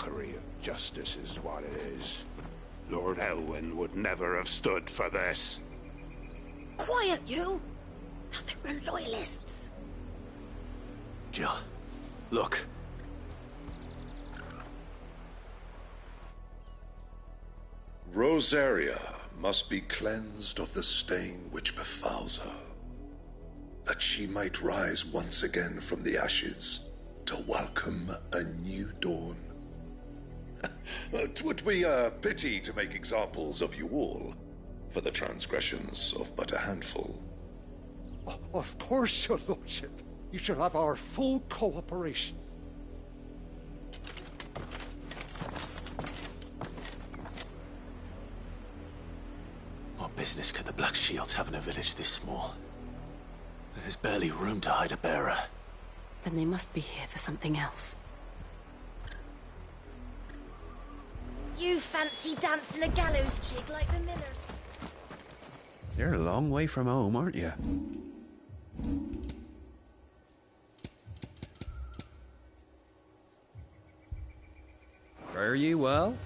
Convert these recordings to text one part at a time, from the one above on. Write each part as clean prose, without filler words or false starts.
mockery of justice is what it is. Lord Elwyn would never have stood for this. Quiet, you! Thought they were loyalists. Jill, look. Rosaria must be cleansed of the stain which befouls her, that she might rise once again from the ashes to welcome a new dawn. 'Twould be a pity to make examples of you all, for the transgressions of but a handful. Of course, your lordship. You shall have our full cooperation. What business could the Black Shields have in a village this small? There's barely room to hide a bearer. Then they must be here for something else. You fancy dancing a gallows jig like the millers? You're a long way from home, aren't you? Fare ye well?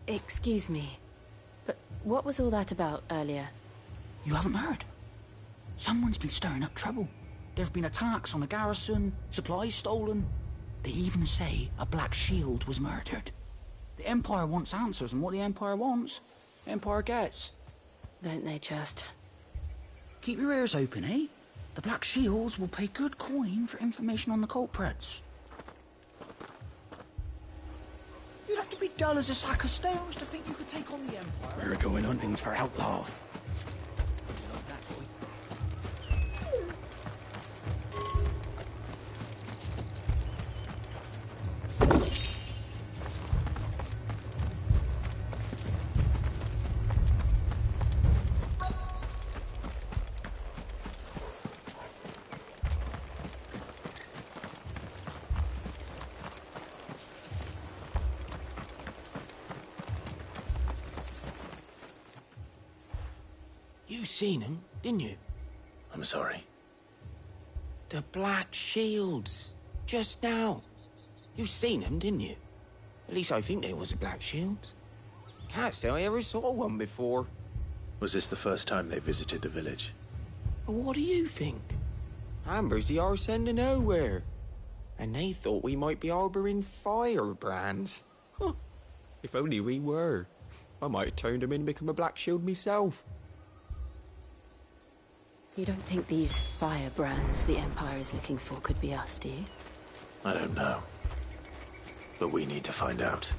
Excuse me, but what was all that about earlier? You haven't heard? Someone's been stirring up trouble. There've been attacks on the garrison, supplies stolen. They even say a Black Shield was murdered. The Empire wants answers, and what the Empire wants, the Empire gets. Don't they just? Keep your ears open, eh? The Black Shields will pay good coin for information on the culprits. You'd have to be dull as a sack of stones to think you could take on the Empire. We're going hunting for outlaws. You like that, boy? You seen him, didn't you? I'm sorry. The Black Shields. Just now. You seen them, didn't you? At least I think there was a Black Shields. Can't say I ever saw one before. Was this the first time they visited the village? What do you think? Amber's the arse end of nowhere. And they thought we might be harbouring firebrands. Huh. If only we were. I might have turned them in and become a Black Shield myself. You don't think these firebrands the Empire is looking for could be us, do you? I don't know. But we need to find out.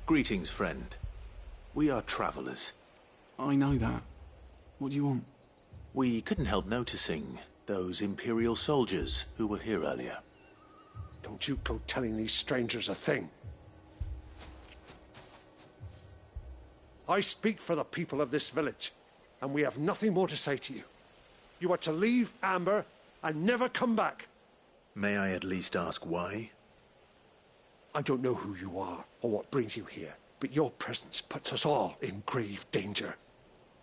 Greetings, friend. We are travelers. I know that. What do you want? We couldn't help noticing those Imperial soldiers who were here earlier. Don't you go telling these strangers a thing. I speak for the people of this village, and we have nothing more to say to you. You are to leave Amber and never come back. May I at least ask why? I don't know who you are or what brings you here, but your presence puts us all in grave danger.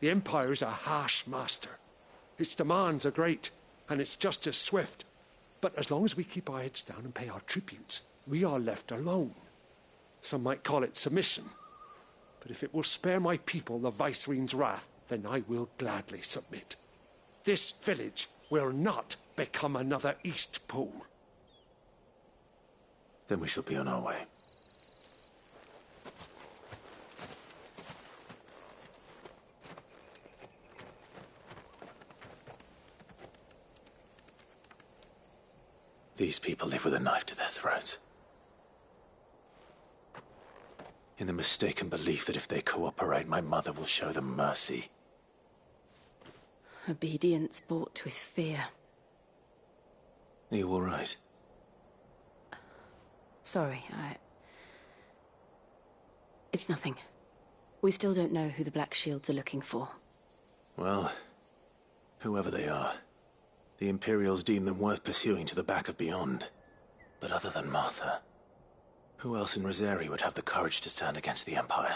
The Empire is a harsh master. Its demands are great, and its justice swift. But as long as we keep our heads down and pay our tributes, we are left alone. Some might call it submission. But if it will spare my people the Viceroy's wrath, then I will gladly submit. This village will not become another East Pool. Then we shall be on our way. These people live with a knife to their throats. In the mistaken belief that if they cooperate, my mother will show them mercy. Obedience bought with fear. Are you all right? Sorry, It's nothing. We still don't know who the Black Shields are looking for. Well, Whoever they are, the Imperials deem them worth pursuing to the back of beyond. But other than Martha, who else in Rosari would have the courage to stand against the Empire?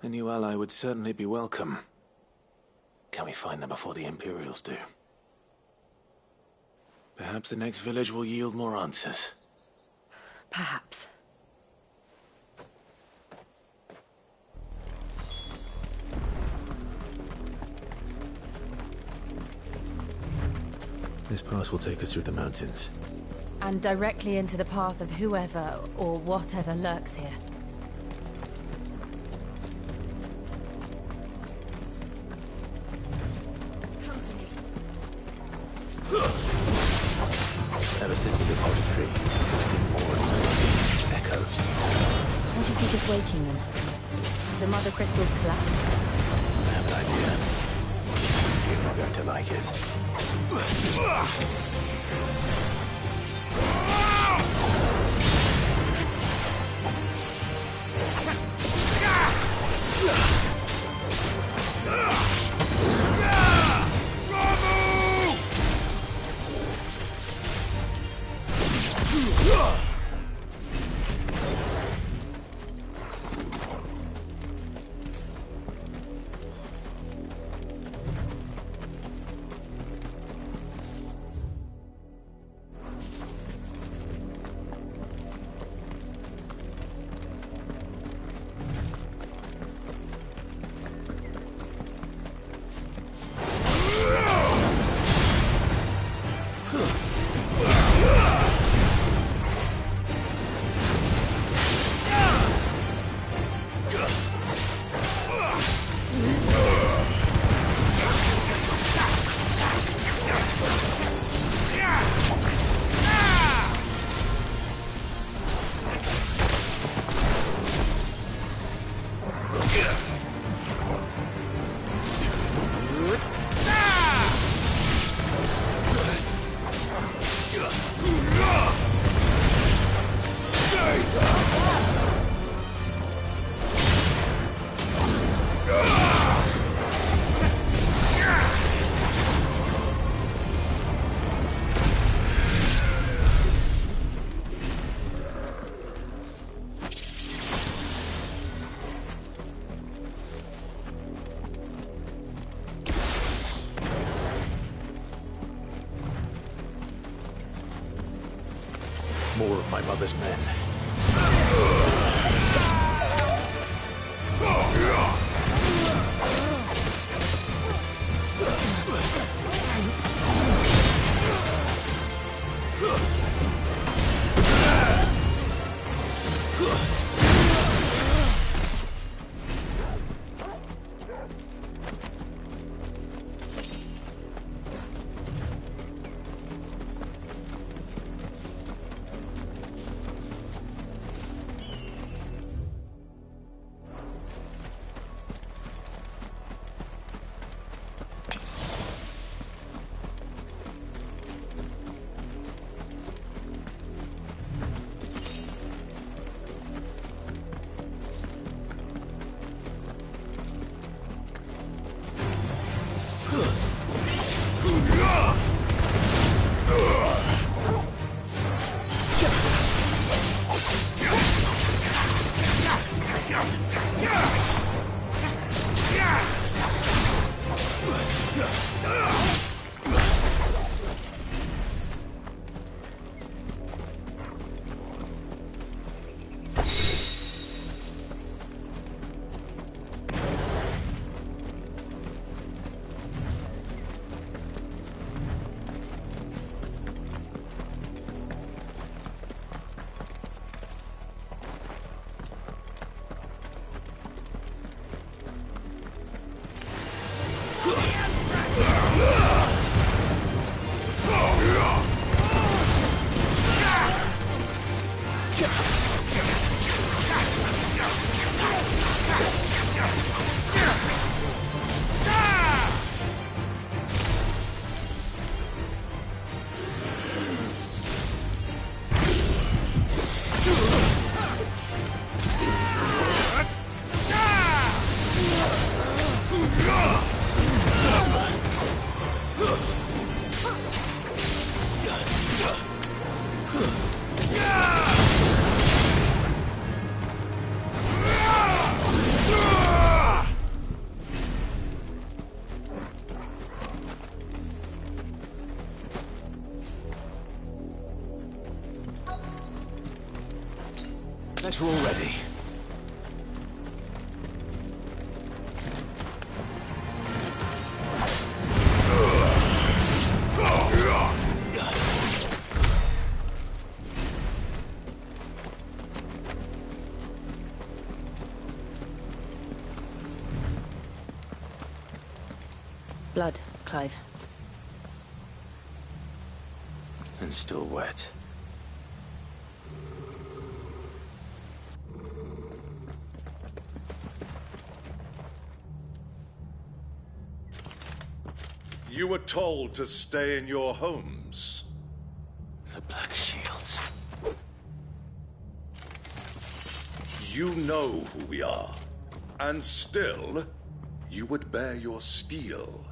A new ally would certainly be welcome. Can we find them before the Imperials do? Perhaps the next village will yield more answers. Perhaps. This pass will take us through the mountains. And directly into the path of whoever or whatever lurks here. Ever since the auditory, we've seen more and more echoes. What do you think is waking them? The mother crystals collapsed? I have an idea. You're not going to like it. More of my mother's men. Better already. Blood, Clive. And still wet. You were told to stay in your homes. The Black Shields. You know who we are. And still, you would bear your steel.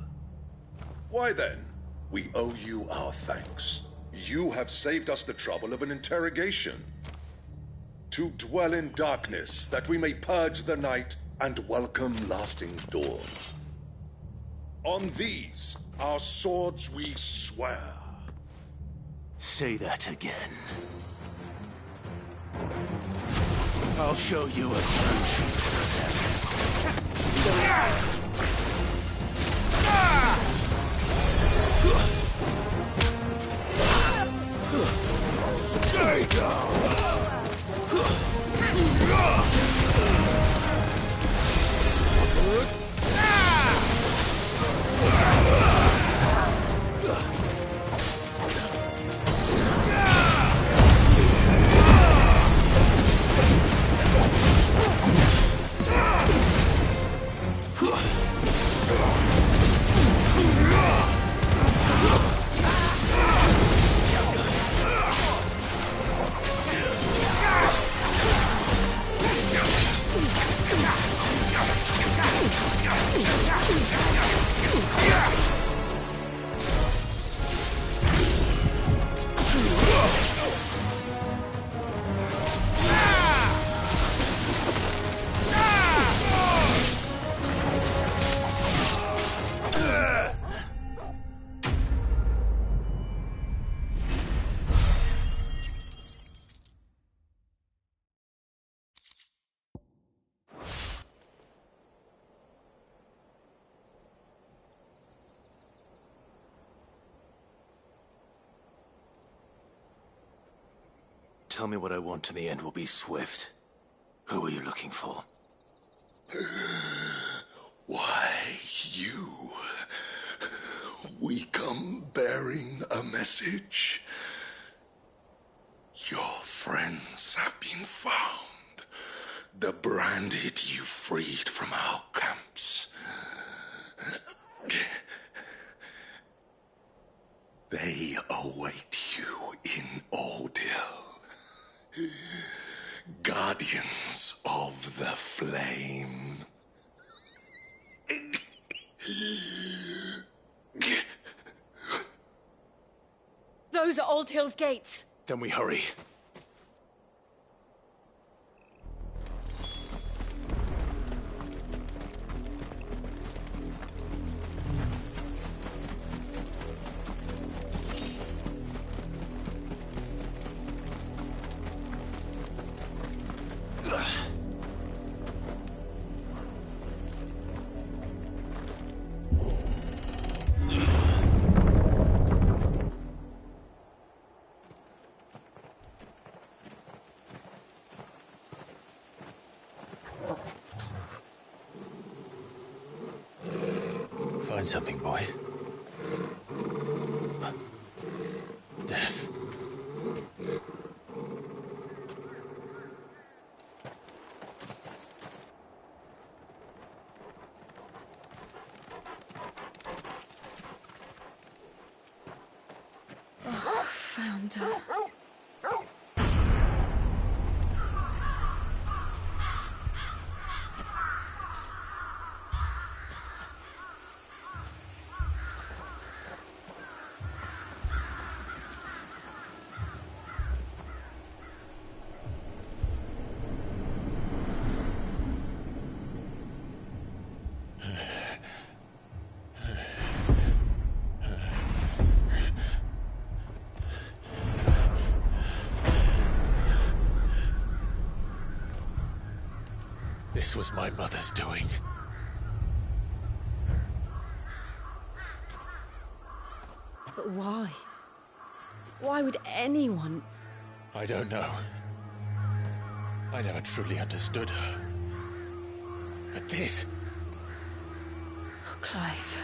Why then, we owe you our thanks. You have saved us the trouble of an interrogation. To dwell in darkness, that we may purge the night and welcome lasting dawn. On these, our swords we swear. Say that again. I'll show you a true shooter. Stay down! Tell me what I want and the end will be swift. Who are you looking for? Why, you. We come bearing a message. Your friends have been found. The branded you freed from our camps. They await you in Ordeal. Guardians of the Flame. Those are Old Hill's gates. Then we hurry. Find something, boy. Death. Found her. This was my mother's doing. But why? Why would anyone... I don't know. I never truly understood her. But this... Oh, Clive.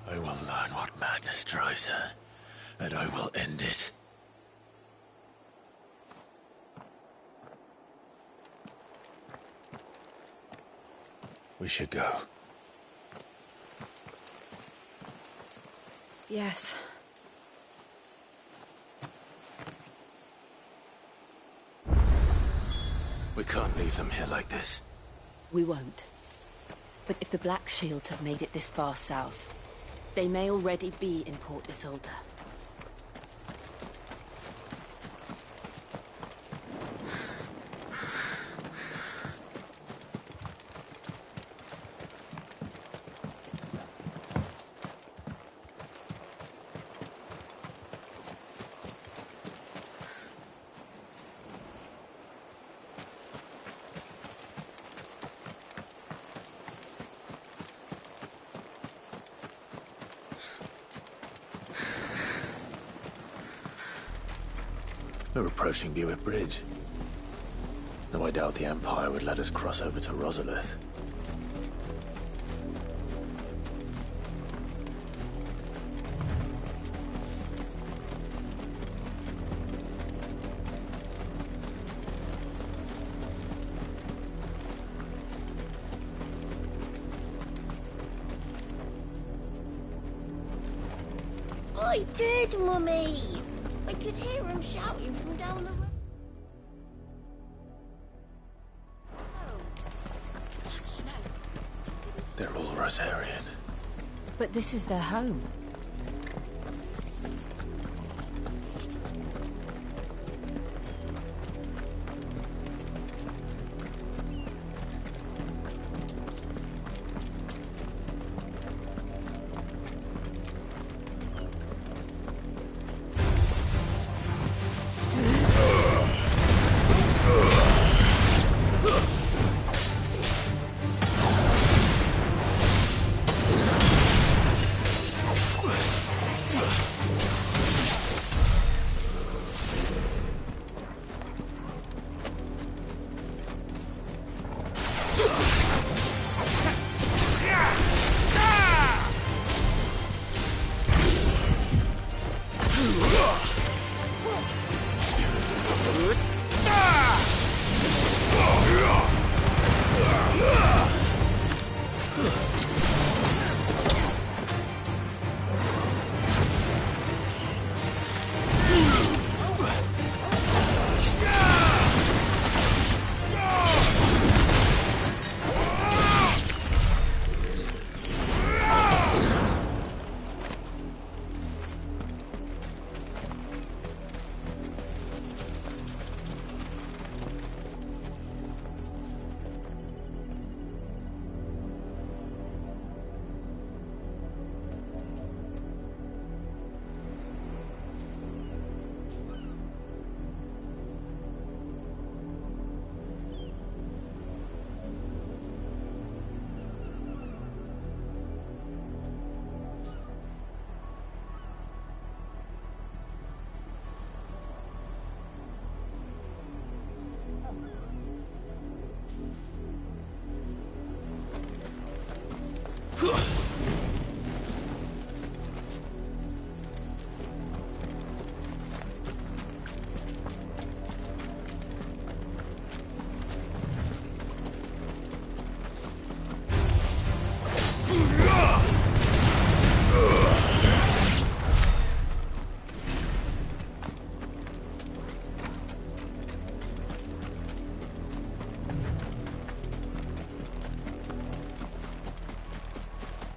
I will learn what madness drives her, and I will end it. We should go. Yes. We can't leave them here like this. We won't. But if the Black Shields have made it this far south, they may already be in Port Isolde. We're approaching Buick Bridge. Though I doubt the Empire would let us cross over to Rosalith. I did, Mummy! I could hear him shouting from down the road. They're all Rosarian. But this is their home.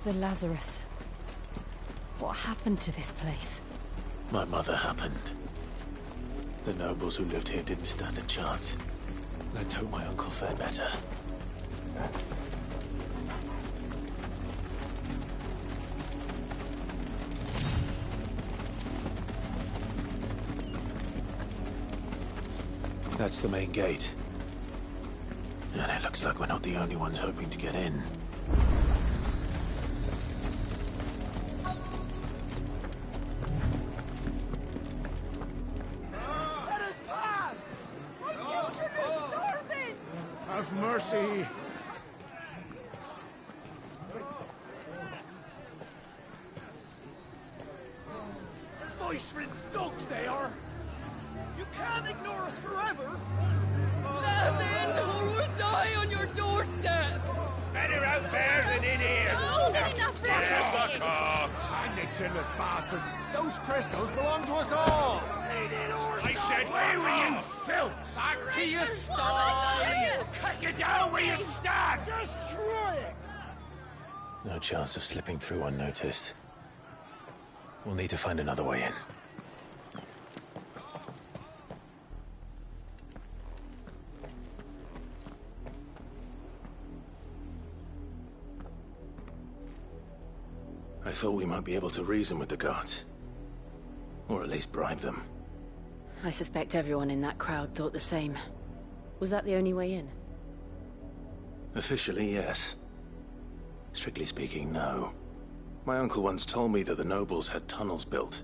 The Lazarus. What happened to this place? My mother happened. The nobles who lived here didn't stand a chance. Let's hope my uncle fared better. That's the main gate. And it looks like we're not the only ones hoping to get in. Let us pass! My children are starving! Have mercy! Voice-rinsed dogs they are! You can't ignore us forever! Let us in, or we'll die on your doorstep! Better out there than in here! Fuck off! And the chinless bastards! Those crystals belong to us all! I said, where were you, filth? Back to your sties! Cut you down where you stand! Destroy it! No chance of slipping through unnoticed. We'll need to find another way in. I thought we might be able to reason with the guards. Or at least bribe them. I suspect everyone in that crowd thought the same. Was that the only way in? Officially, yes. Strictly speaking, no. My uncle once told me that the nobles had tunnels built,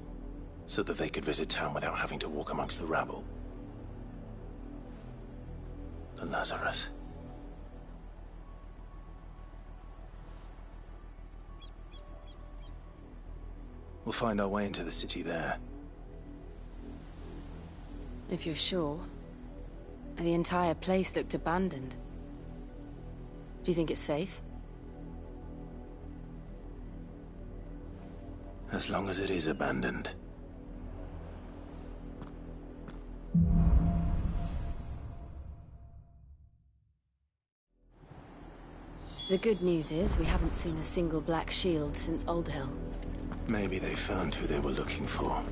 so that they could visit town without having to walk amongst the rabble. The Lazarus. We'll find our way into the city there. If you're sure. The entire place looked abandoned. Do you think it's safe? As long as it is abandoned. The good news is we haven't seen a single black shield since Old Hill. Maybe they found who they were looking for.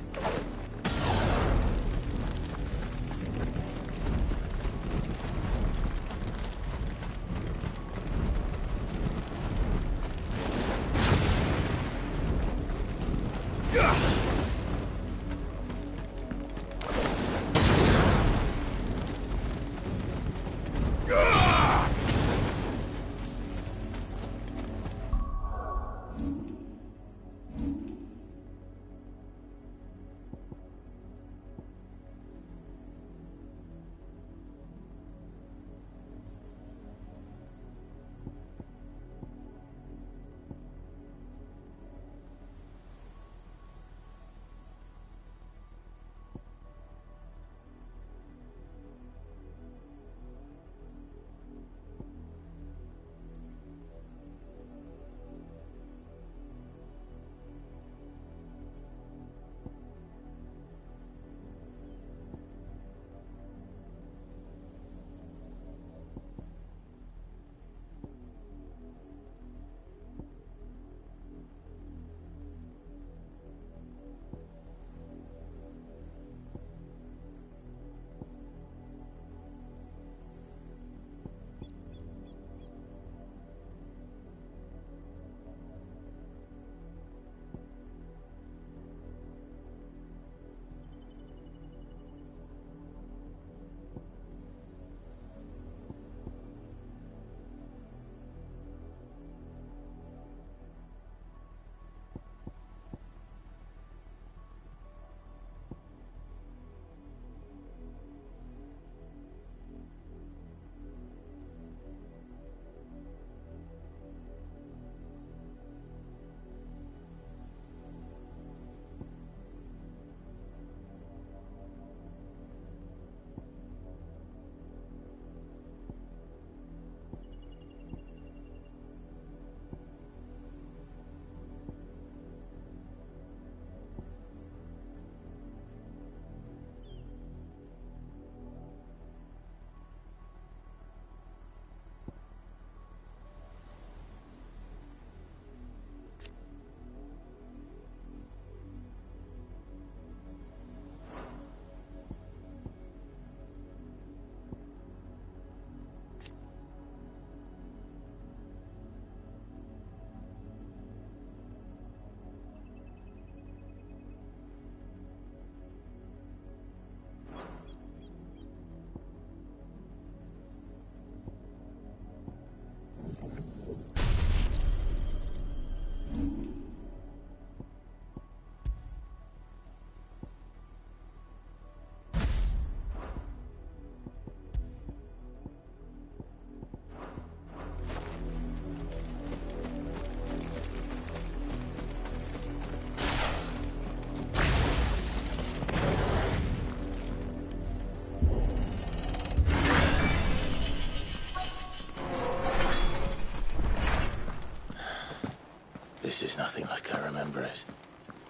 This is nothing like I remember it.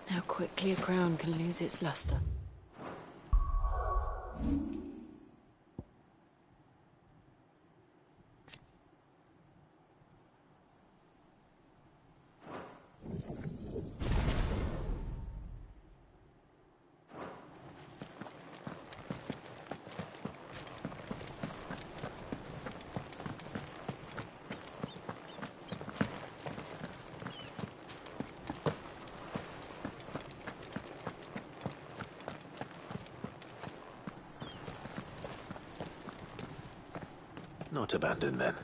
How quickly a crown can lose its luster. Not abandoned, then.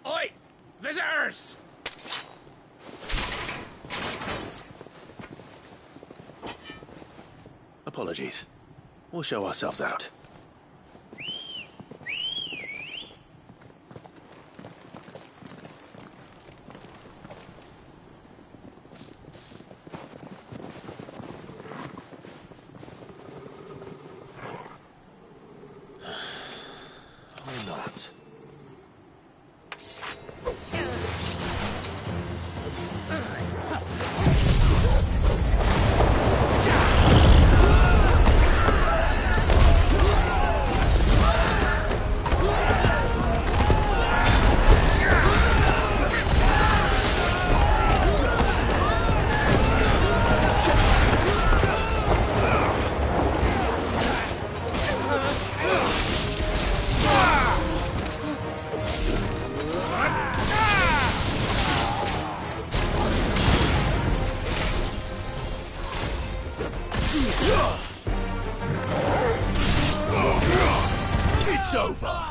Oi! Visitors! Apologies. We'll show ourselves out. Or not. It's over!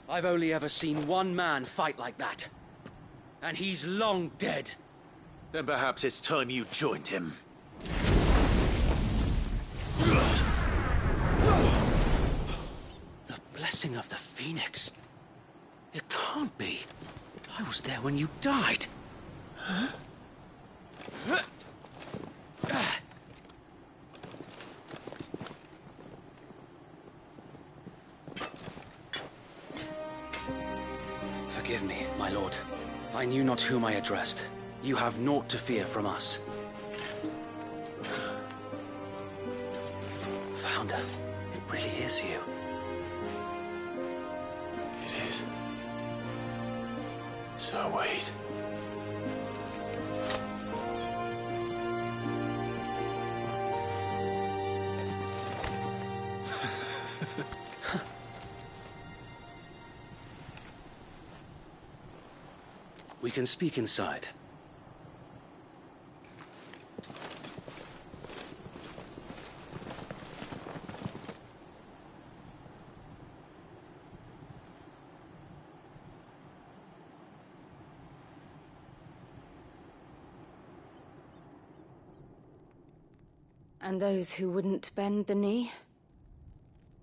I've only ever seen one man fight like that. And he's long dead. Then perhaps it's time you joined him. The blessing of the Phoenix. It can't be. I was there when you died. Huh? Forgive me, my lord. I knew not whom I addressed. You have naught to fear from us. Founder, it really is you. It is. So wait. We can speak inside. And those who wouldn't bend the knee?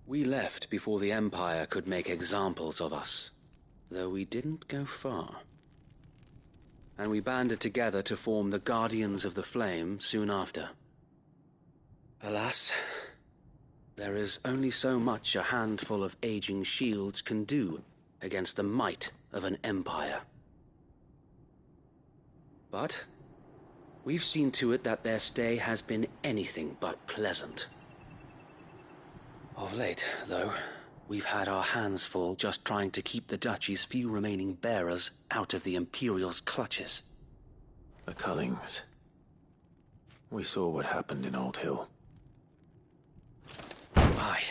We left before the Empire could make examples of us, though we didn't go far. And we banded together to form the Guardians of the Flame soon after. Alas, there is only so much a handful of aging shields can do against the might of an empire. But we've seen to it that their stay has been anything but pleasant. Of late, though, we've had our hands full just trying to keep the Duchy's few remaining bearers out of the Imperial's clutches. The Cullings. We saw what happened in Old Hill. Aye.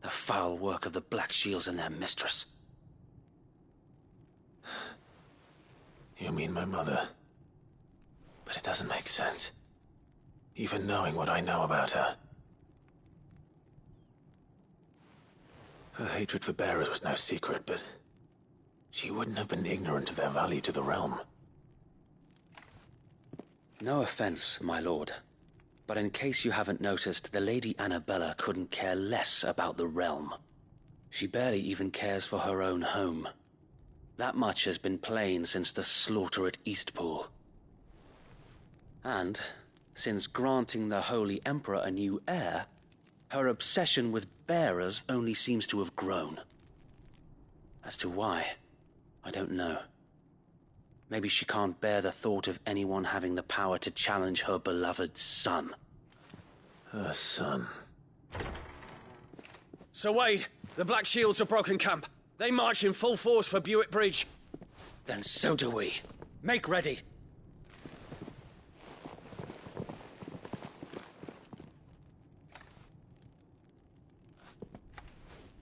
The foul work of the Black Shields and their mistress. You mean my mother? But it doesn't make sense. Even knowing what I know about her. Her hatred for bearers was no secret, but she wouldn't have been ignorant of their value to the realm. No offense, my lord, but in case you haven't noticed, the Lady Annabella couldn't care less about the realm. She barely even cares for her own home. That much has been plain since the slaughter at Eastpool. And, since granting the Holy Emperor a new heir, her obsession with bearers only seems to have grown. As to why, I don't know. Maybe she can't bear the thought of anyone having the power to challenge her beloved son. Her son. Sir Wade, the Black Shields have broken camp. They march in full force for Buick Bridge. Then so do we. Make ready.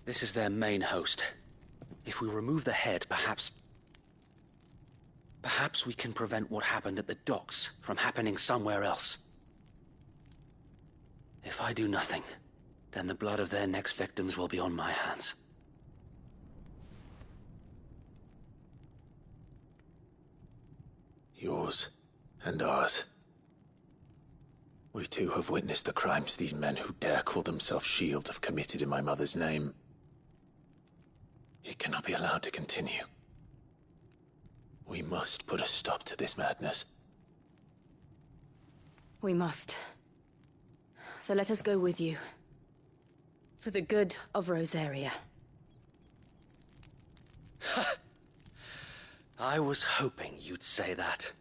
This is their main host. If we remove the head, perhaps we can prevent what happened at the docks from happening somewhere else. If I do nothing, then the blood of their next victims will be on my hands. Yours and ours. We too have witnessed the crimes these men who dare call themselves Shield have committed in my mother's name. It cannot be allowed to continue. We must put a stop to this madness. We must. So let us go with you. For the good of Rosaria. I was hoping you'd say that.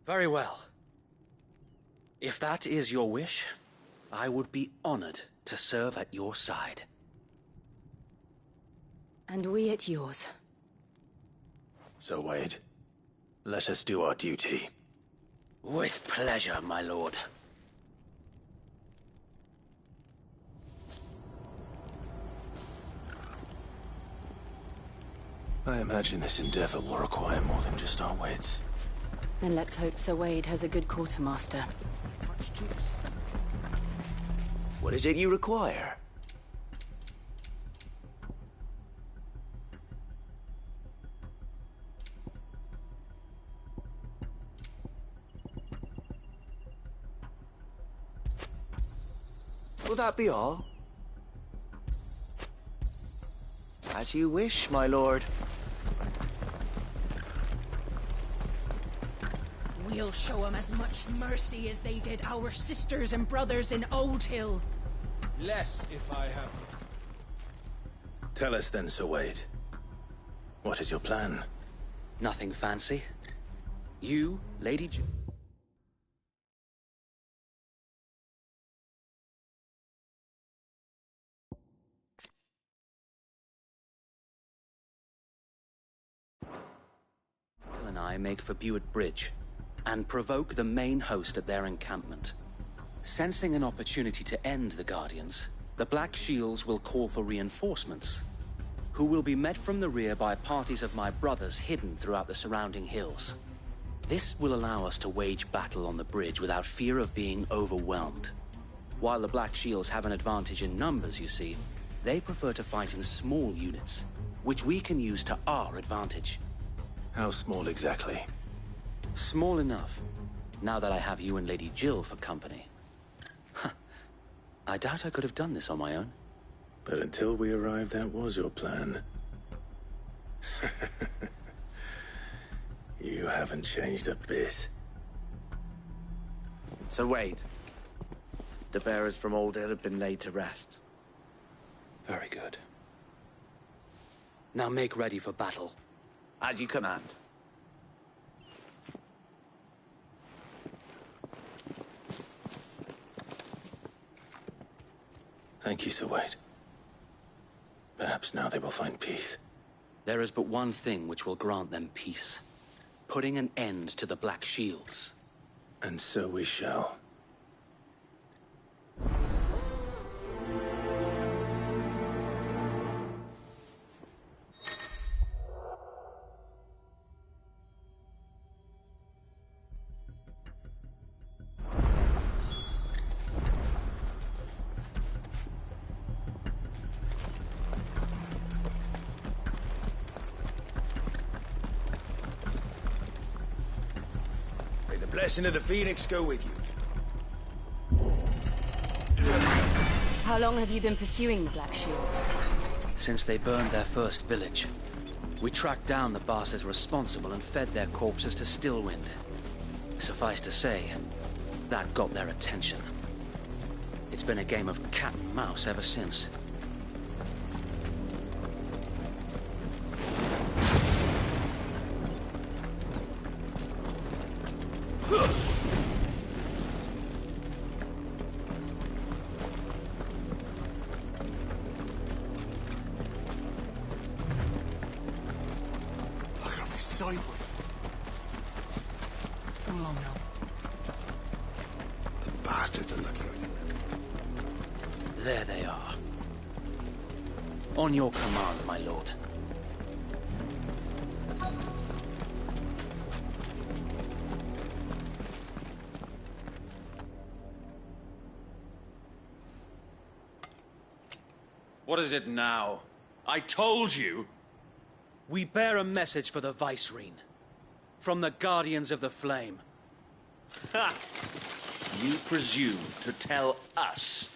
Very well. If that is your wish, I would be honored to serve at your side. And we at yours. So, Wade, let us do our duty. With pleasure, my lord. I imagine this endeavor will require more than just our wits. Then let's hope Sir Wade has a good quartermaster. What is it you require? Will that be all? As you wish, my lord. We'll show them as much mercy as they did our sisters and brothers in Old Hill. Less, if I have. Tell us then, Sir Wade. What is your plan? Nothing fancy. You, Lady Jill. And I make for Buick Bridge, and provoke the main host at their encampment. Sensing an opportunity to end the Guardians, the Black Shields will call for reinforcements, who will be met from the rear by parties of my brothers hidden throughout the surrounding hills. This will allow us to wage battle on the bridge without fear of being overwhelmed. While the Black Shields have an advantage in numbers, you see, they prefer to fight in small units, which we can use to our advantage. How small exactly? Small enough, now that I have you and Lady Jill for company. I doubt I could have done this on my own. But until we arrived, that was your plan. You haven't changed a bit. So Wade, the bearers from Old Hill have been laid to rest. Very good. Now make ready for battle. As you command. Thank you, Sir Wade. Perhaps now they will find peace. There is but one thing which will grant them peace. Putting an end to the Black Shields. And so we shall. Blessing of the Phoenix go with you. How long have you been pursuing the Black Shields? Since they burned their first village. We tracked down the bastards responsible and fed their corpses to Stillwind. Suffice to say, that got their attention. It's been a game of cat and mouse ever since. Come along now. The bastards are looking at you. There they are. On your command, my lord. What is it now? I told you! We bear a message for the Vicereine. From the Guardians of the Flame. Ha! You presume to tell us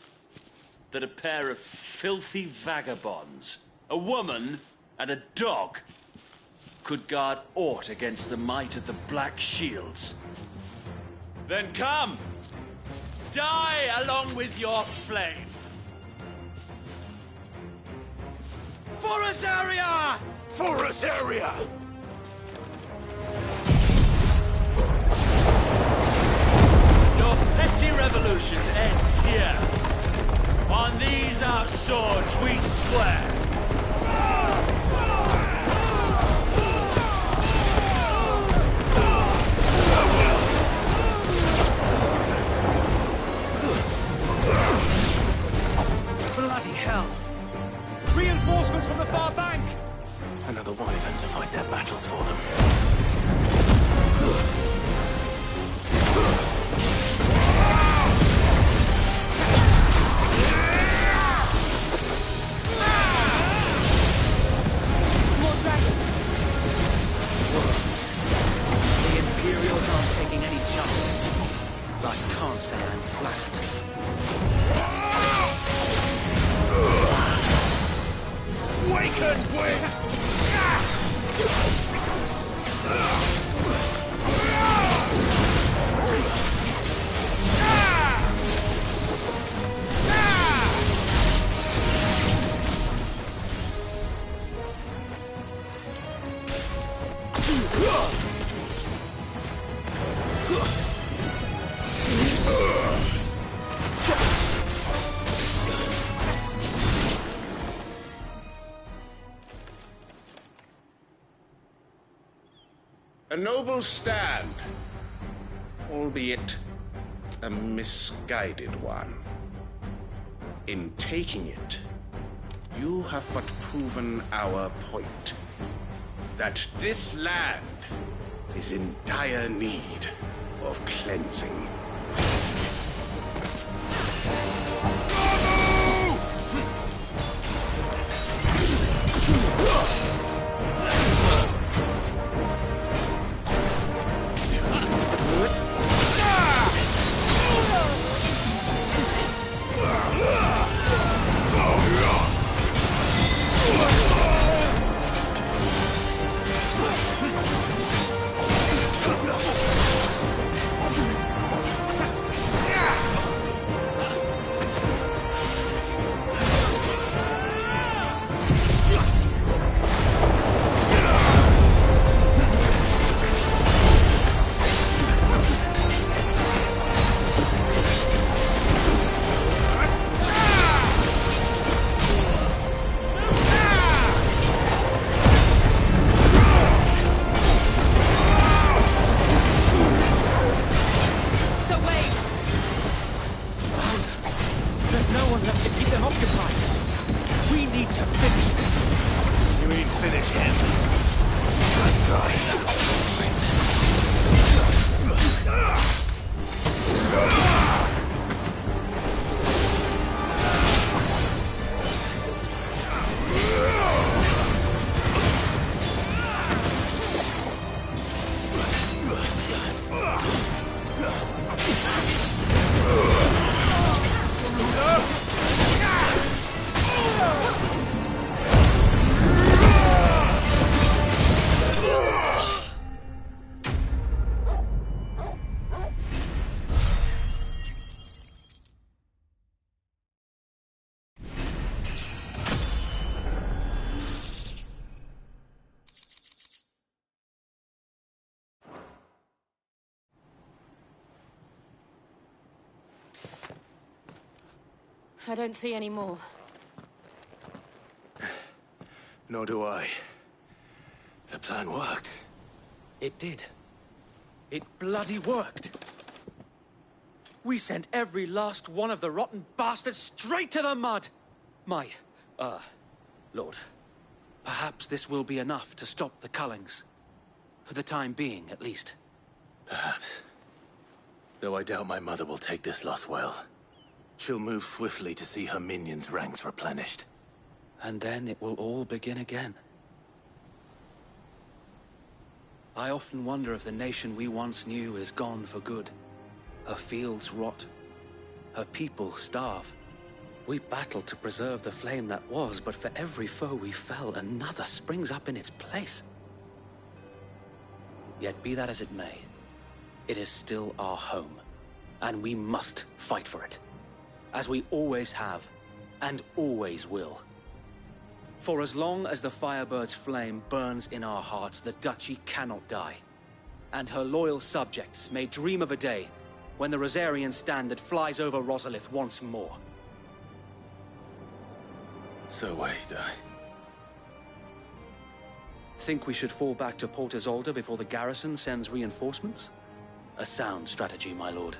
that a pair of filthy vagabonds, a woman and a dog, could guard aught against the might of the Black Shields? Then come! Die along with your flame! For Azaria! For Azaria! Your petty revolution ends here. On these our swords we swear. Bloody hell! Reinforcements from the far bank! Another wyvern to fight their battles for them. More dragons! The Imperials aren't taking any chances. I can't say I'm flattered. Waken with! A noble stand, albeit a misguided one. In taking it, you have but proven our point. That this land is in dire need of cleansing. I don't see any more. Nor do I. The plan worked. It did. It bloody worked. We sent every last one of the rotten bastards straight to the mud! Lord, perhaps this will be enough to stop the Cullings. For the time being, at least. Perhaps. Though I doubt my mother will take this loss well. She'll move swiftly to see her minions' ranks replenished. And then it will all begin again. I often wonder if the nation we once knew is gone for good. Her fields rot. Her people starve. We battled to preserve the flame that was, but for every foe we fell, another springs up in its place. Yet be that as it may, it is still our home, and we must fight for it. As we always have, and always will. For as long as the Firebird's flame burns in our hearts, the Duchy cannot die. And her loyal subjects may dream of a day when the Rosarian standard flies over Rosalith once more. So wait, Think we should fall back to Port Isolde before the garrison sends reinforcements? A sound strategy, my lord.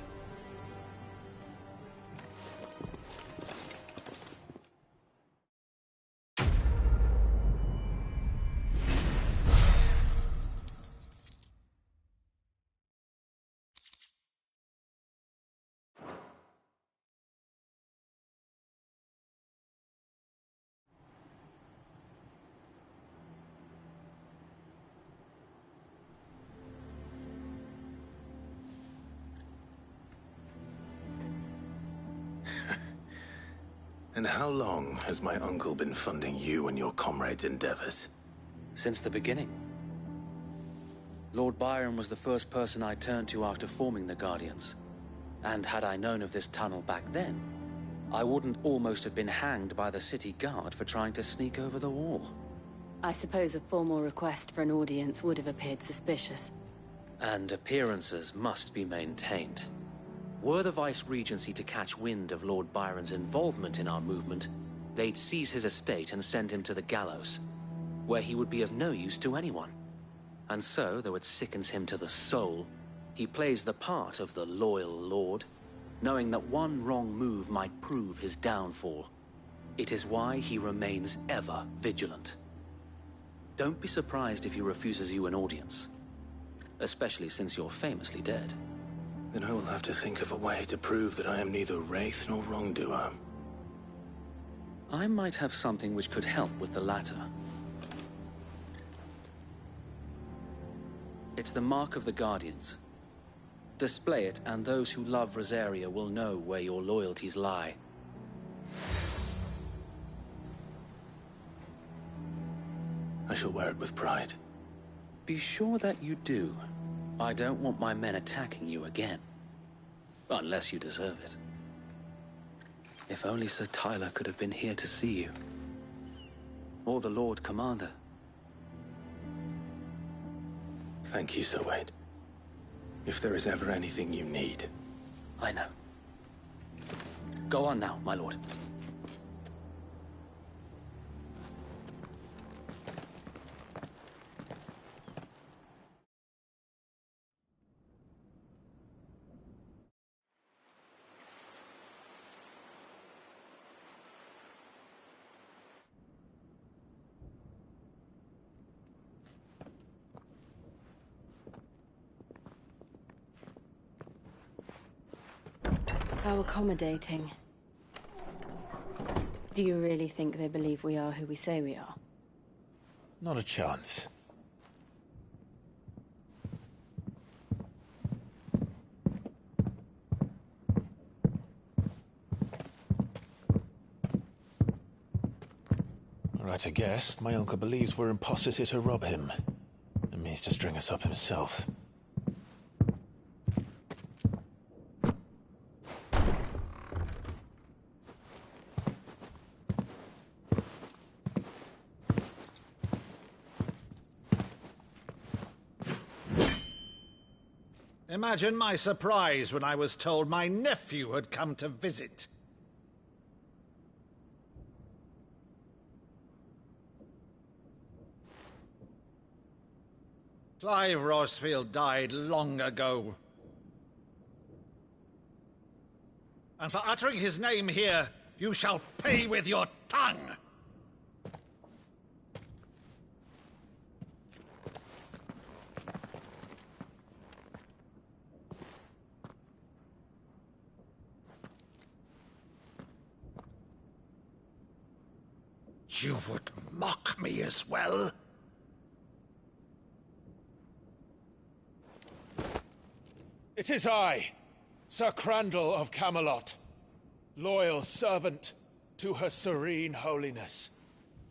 And how long has my uncle been funding you and your comrades' endeavors? Since the beginning. Lord Byron was the first person I turned to after forming the Guardians. And had I known of this tunnel back then, I wouldn't almost have been hanged by the city guard for trying to sneak over the wall. I suppose a formal request for an audience would have appeared suspicious. And appearances must be maintained. Were the Vice-Regency to catch wind of Lord Byron's involvement in our movement, they'd seize his estate and send him to the gallows, where he would be of no use to anyone. And so, though it sickens him to the soul, he plays the part of the loyal lord, knowing that one wrong move might prove his downfall. It is why he remains ever vigilant. Don't be surprised if he refuses you an audience, especially since you're famously dead. Then I will have to think of a way to prove that I am neither wraith nor wrongdoer. I might have something which could help with the latter. It's the mark of the Guardians. Display it, and those who love Rosaria will know where your loyalties lie. I shall wear it with pride. Be sure that you do. I don't want my men attacking you again. Unless you deserve it. If only Sir Tyler could have been here to see you. Or the Lord Commander. Thank you, Sir Wade. If there is ever anything you need. I know. Go on now, my lord. How accommodating. Do you really think they believe we are who we say we are? Not a chance. Right, I guess. My uncle believes we're imposters here to rob him. And means to string us up himself. Imagine my surprise when I was told my nephew had come to visit. Clive Rosfield died long ago. And for uttering his name here, you shall pay with your tongue! You would mock me as well? It is I, Sir Crandall of Camelot, loyal servant to Her Serene Holiness,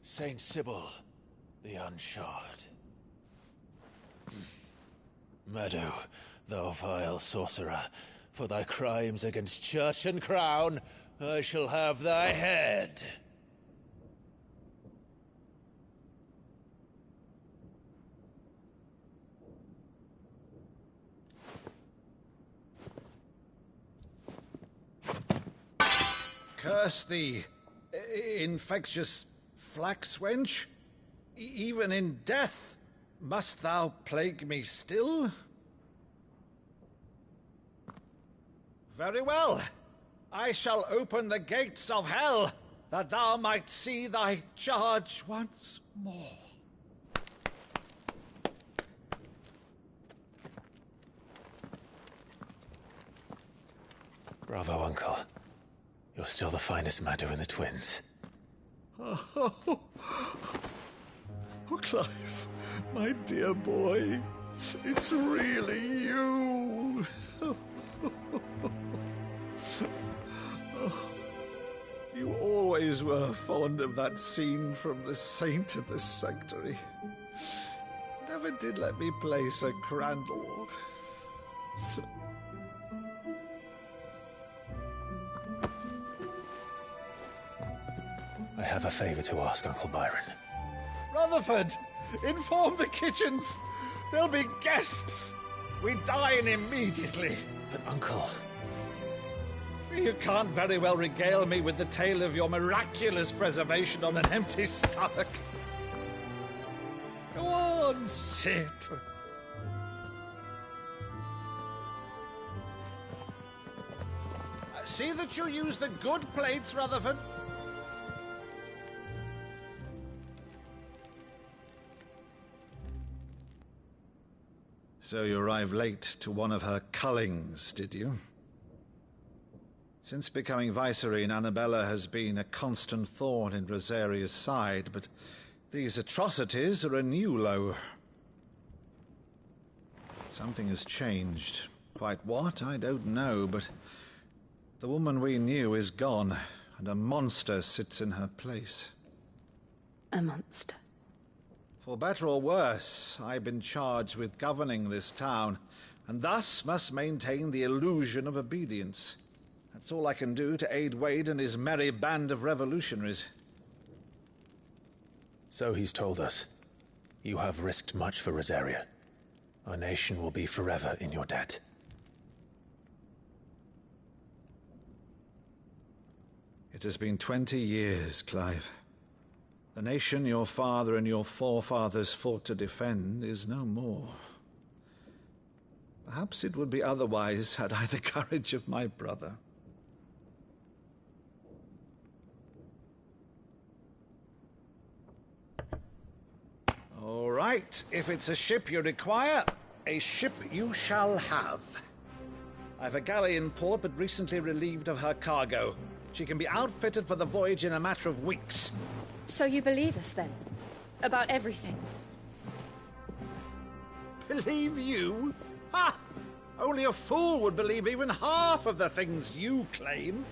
Saint Sybil the Unshod. Meadow, thou vile sorcerer, for thy crimes against church and crown, I shall have thy head. Curse thee, infectious flax wench. Even in death, must thou plague me still? Very well. I shall open the gates of hell, that thou might see thy charge once more. Bravo, Uncle. You're still the finest Maddo in the twins. Oh, Clive, my dear boy, it's really you. You always were fond of that scene from The Saint of the Sanctuary. Never did let me play Sir Crandall. I have a favor to ask, Uncle Byron. Rutherford, inform the kitchens. There'll be guests. We dine immediately. But, Uncle... You can't very well regale me with the tale of your miraculous preservation on an empty stomach. Go on, sit. See that you use the good plates, Rutherford. So you arrived late to one of her cullings, did you? Since becoming Vicereine, Annabella has been a constant thorn in Rosaria's side, but these atrocities are a new low. Something has changed. Quite what, I don't know, but the woman we knew is gone, and a monster sits in her place. A monster? For better or worse, I've been charged with governing this town, and thus must maintain the illusion of obedience. That's all I can do to aid Wade and his merry band of revolutionaries. So he's told us. You have risked much for Rosaria. Our nation will be forever in your debt. It has been 20 years, Clive. The nation your father and your forefathers fought to defend is no more. Perhaps it would be otherwise had I the courage of my brother. All right, if it's a ship you require, a ship you shall have. I've a galley in port, but recently relieved of her cargo. She can be outfitted for the voyage in a matter of weeks. So you believe us, then? About everything? Believe you? Ha! Only a fool would believe even half of the things you claim.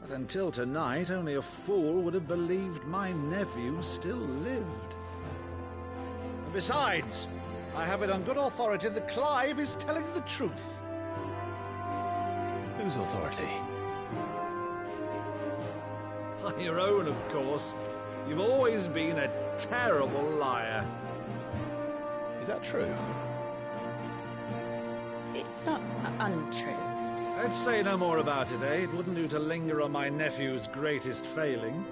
But until tonight, only a fool would have believed my nephew still lived. And besides, I have it on good authority that Clive is telling the truth. Whose authority? Your own, of course. You've always been a terrible liar. Is that true? It's not untrue. Let's say no more about it, eh? It wouldn't do to linger on my nephew's greatest failing.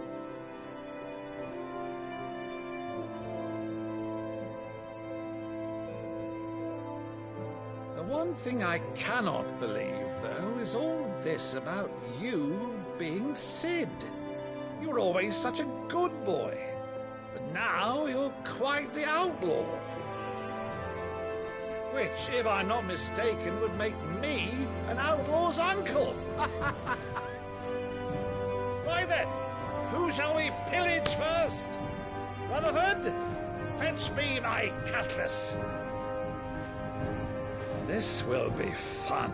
one thing I cannot believe, though, is all this about you being Sid. You were always such a good boy, but now you're quite the outlaw. Which, if I'm not mistaken, would make me an outlaw's uncle. Why then, who shall we pillage first? Rutherford, fetch me my cutlass. This will be fun.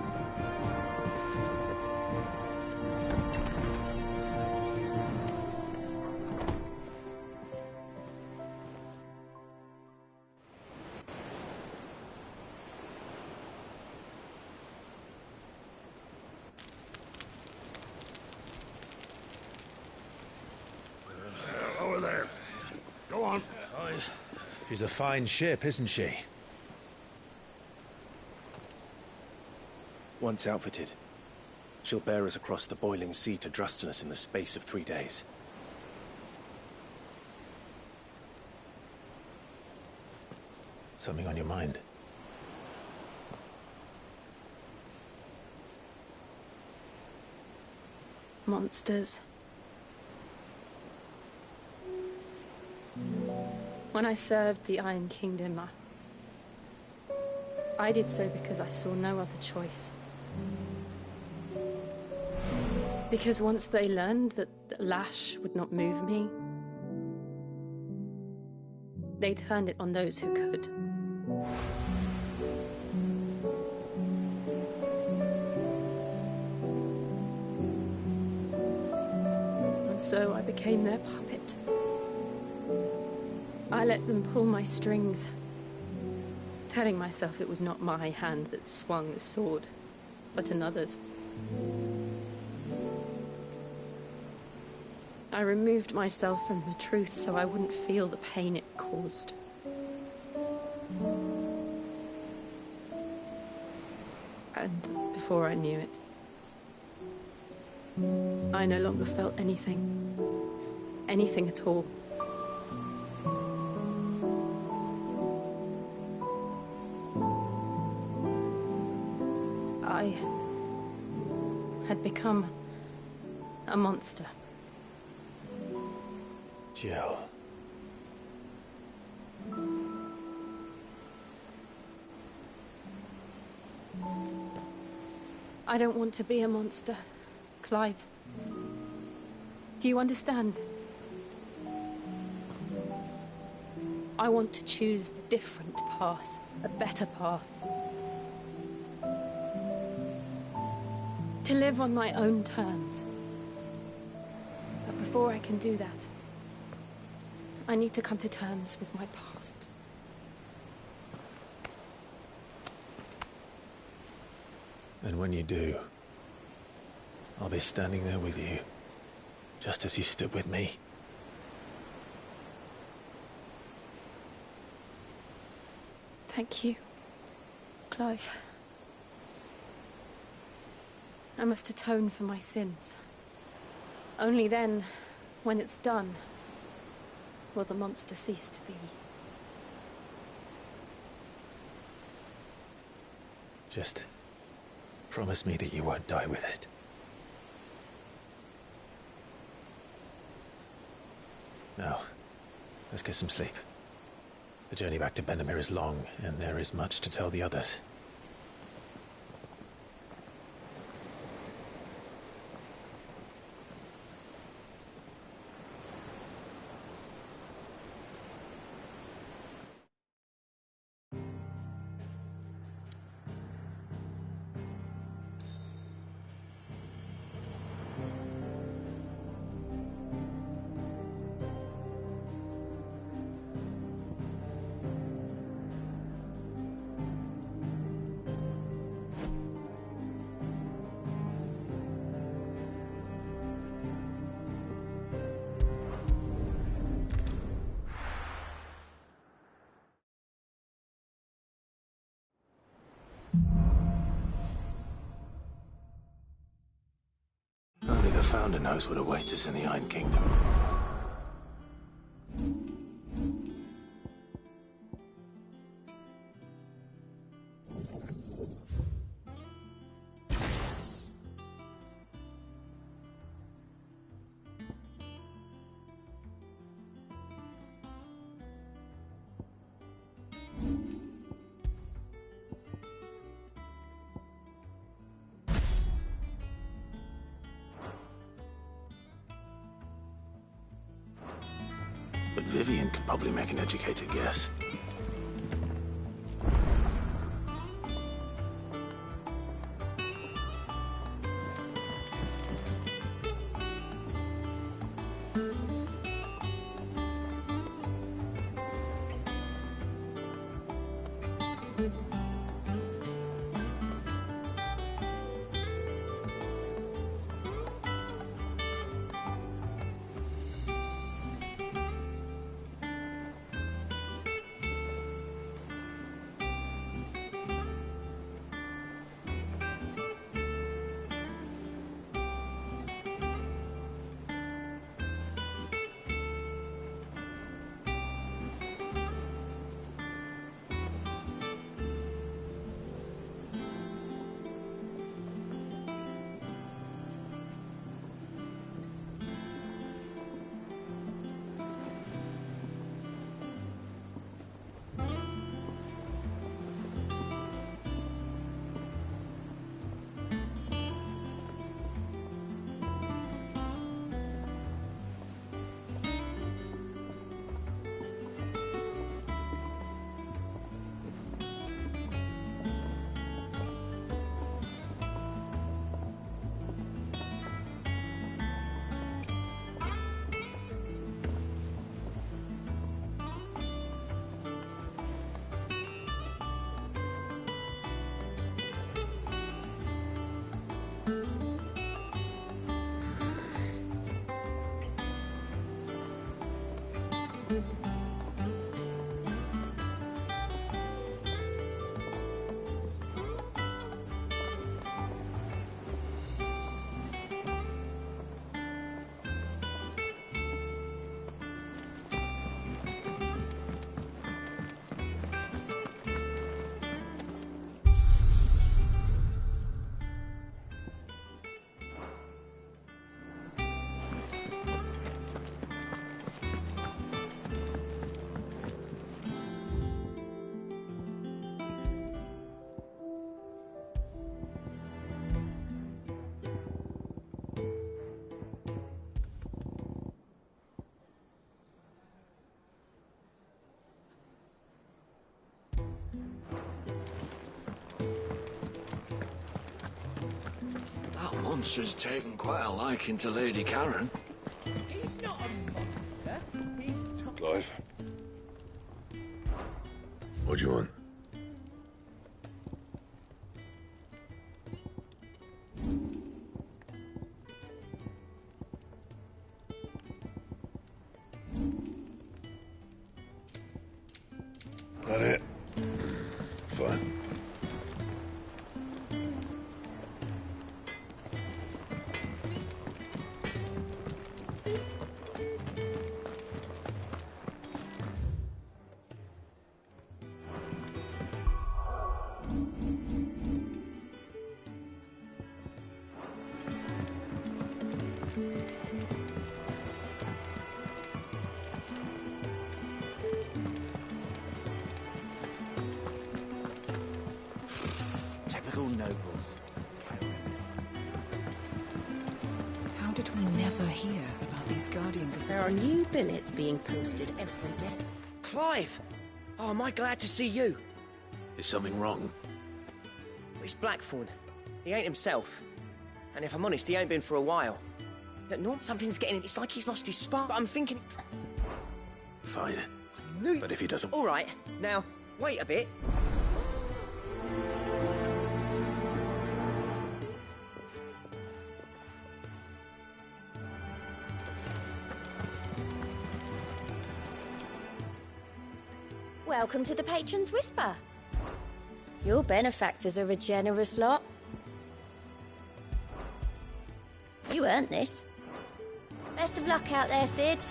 Over there. Go on. She's a fine ship, isn't she? Once outfitted, she'll bear us across the boiling sea to Drustinus in the space of 3 days. Something on your mind? Monsters. When I served the Iron Kingdom, I did so because I saw no other choice. Because once they learned that the lash would not move me, they turned it on those who could. And so I became their puppet. I let them pull my strings, telling myself it was not my hand that swung the sword, but another's. I removed myself from the truth so I wouldn't feel the pain it caused. And before I knew it, I no longer felt anything. Anything at all. I had become a monster. Jill. I don't want to be a monster, Clive. Do you understand? I want to choose a different path, a better path. To live on my own terms. But before I can do that, I need to come to terms with my past. And when you do, I'll be standing there with you, just as you stood with me. Thank you, Clive. I must atone for my sins. Only then, when it's done, will the monster cease to be. Just promise me that you won't die with it. Now, let's get some sleep. The journey back to Benamir is long, and there is much to tell the others. Only the Founder knows what awaits us in the Iron Kingdom. Vivian could probably make an educated guess. That monster's taken quite a liking to Lady Karen. He's not a monster. He's... Clive? What do you want? That it? Fine. Typical nobles. How did we never hear about these Guardians of... There are new billets being posted every day. Clive! Oh, am I glad to see you? Is something wrong? He's Blackthorn. He ain't himself. And if I'm honest, he ain't been for a while. Look, Norm, something's getting... It's like he's lost his spark. But I'm thinking... Fine. But if he doesn't... All right. Now, wait a bit. Welcome to the Patron's Whisper. Your benefactors are a generous lot. You earned this. Best of luck out there, Sid.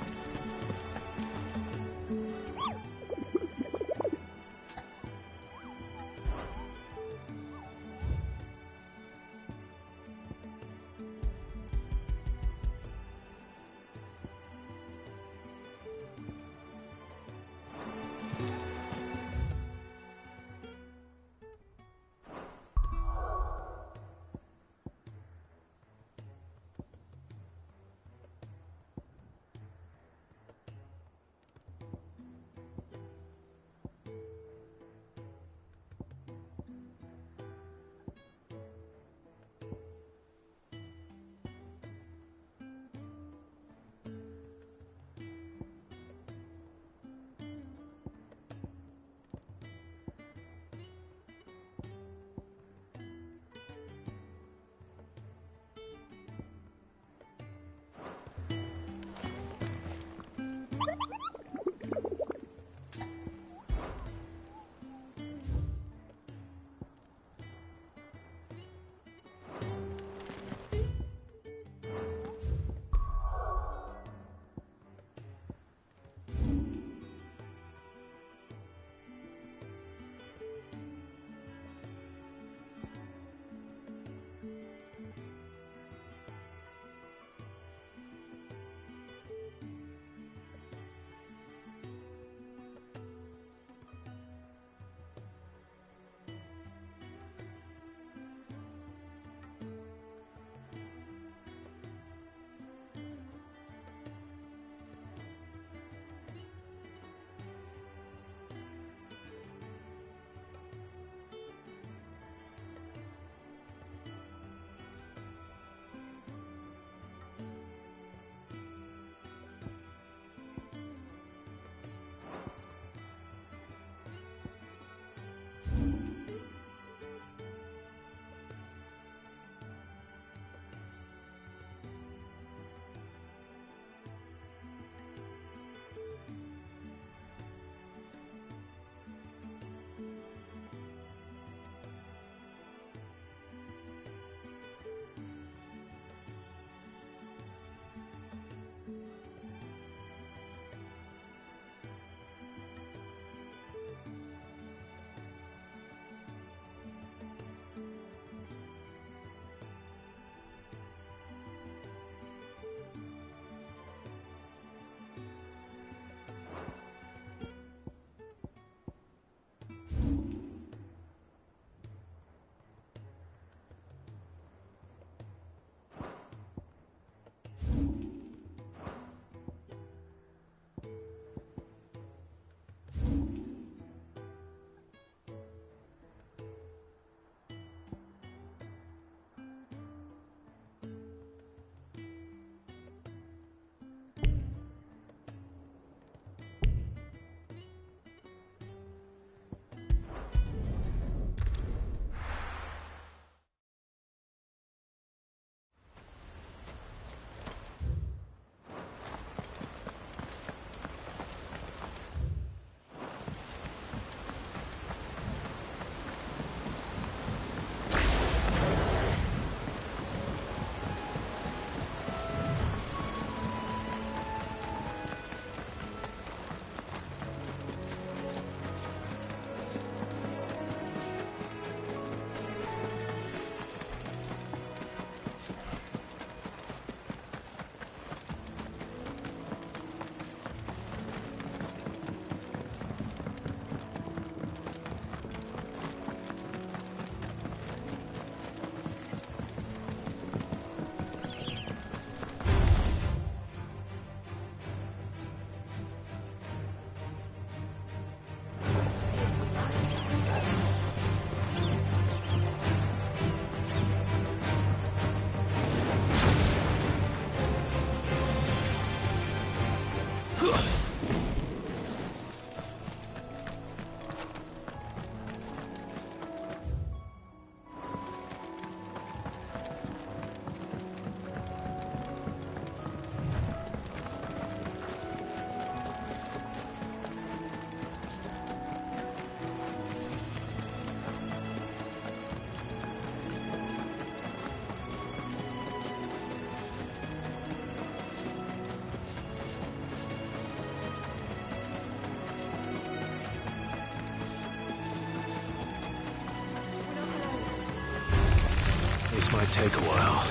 This might take a while.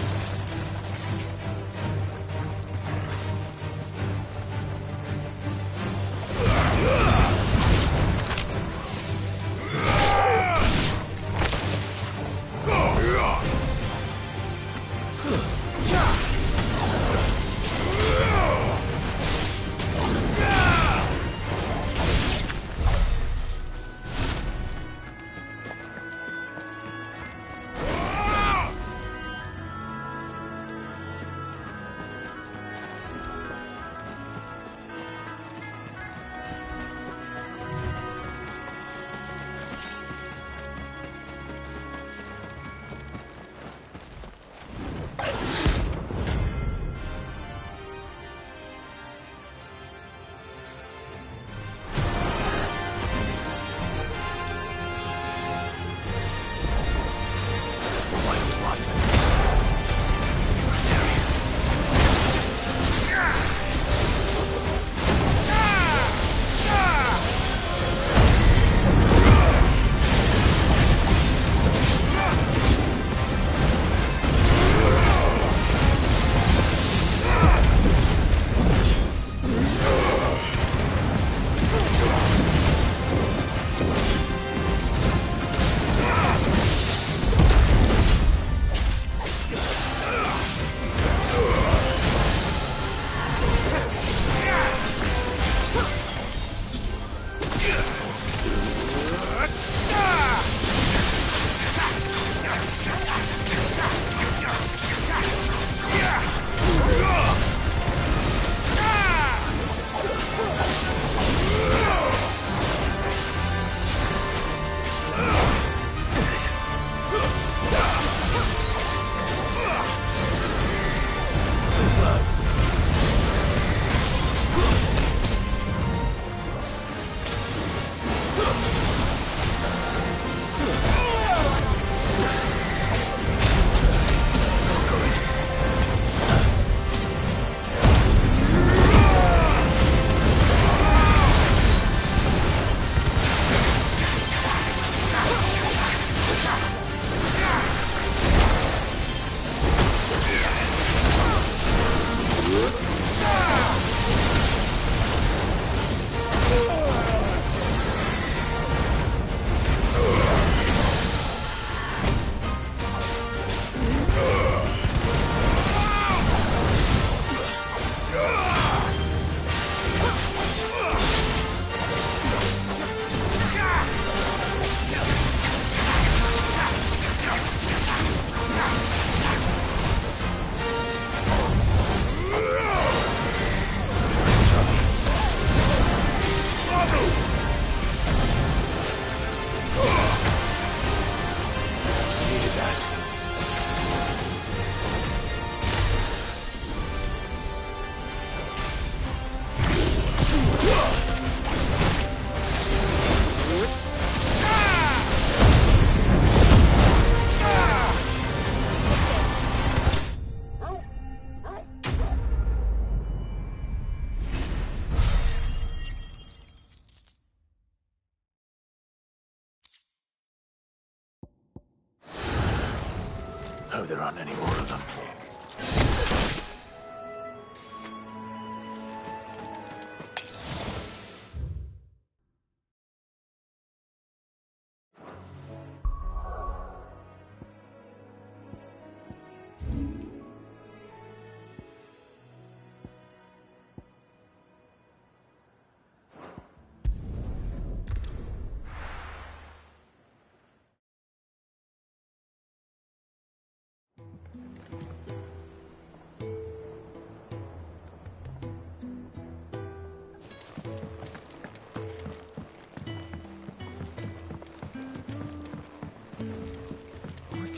Hope there aren't any more of them.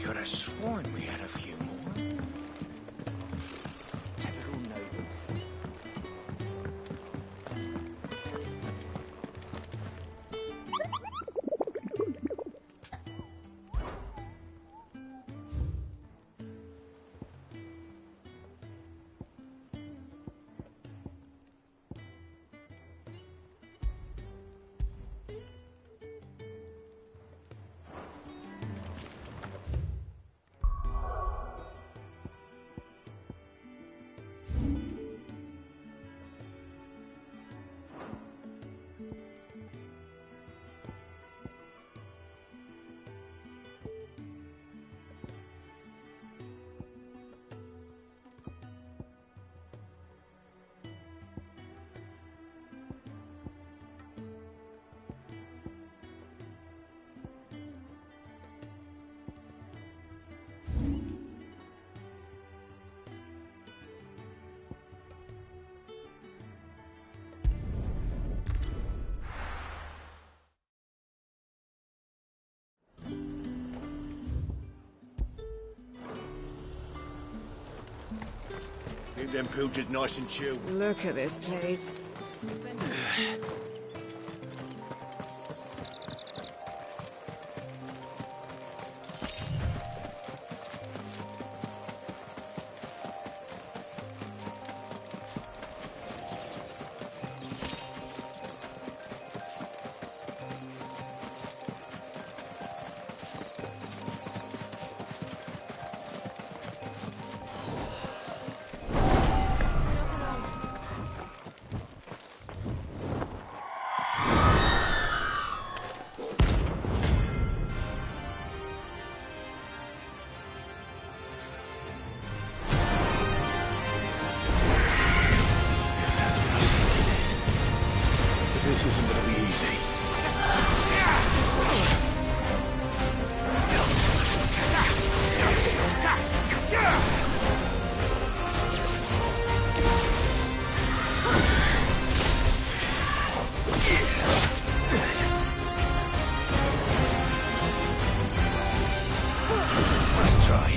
Could have sworn we had a few more. Typical nobles. Keep them pilgers nice and chill. Look at this place. This isn't gonna be easy. Let's try.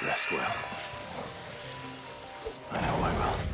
Rest well. I know I will.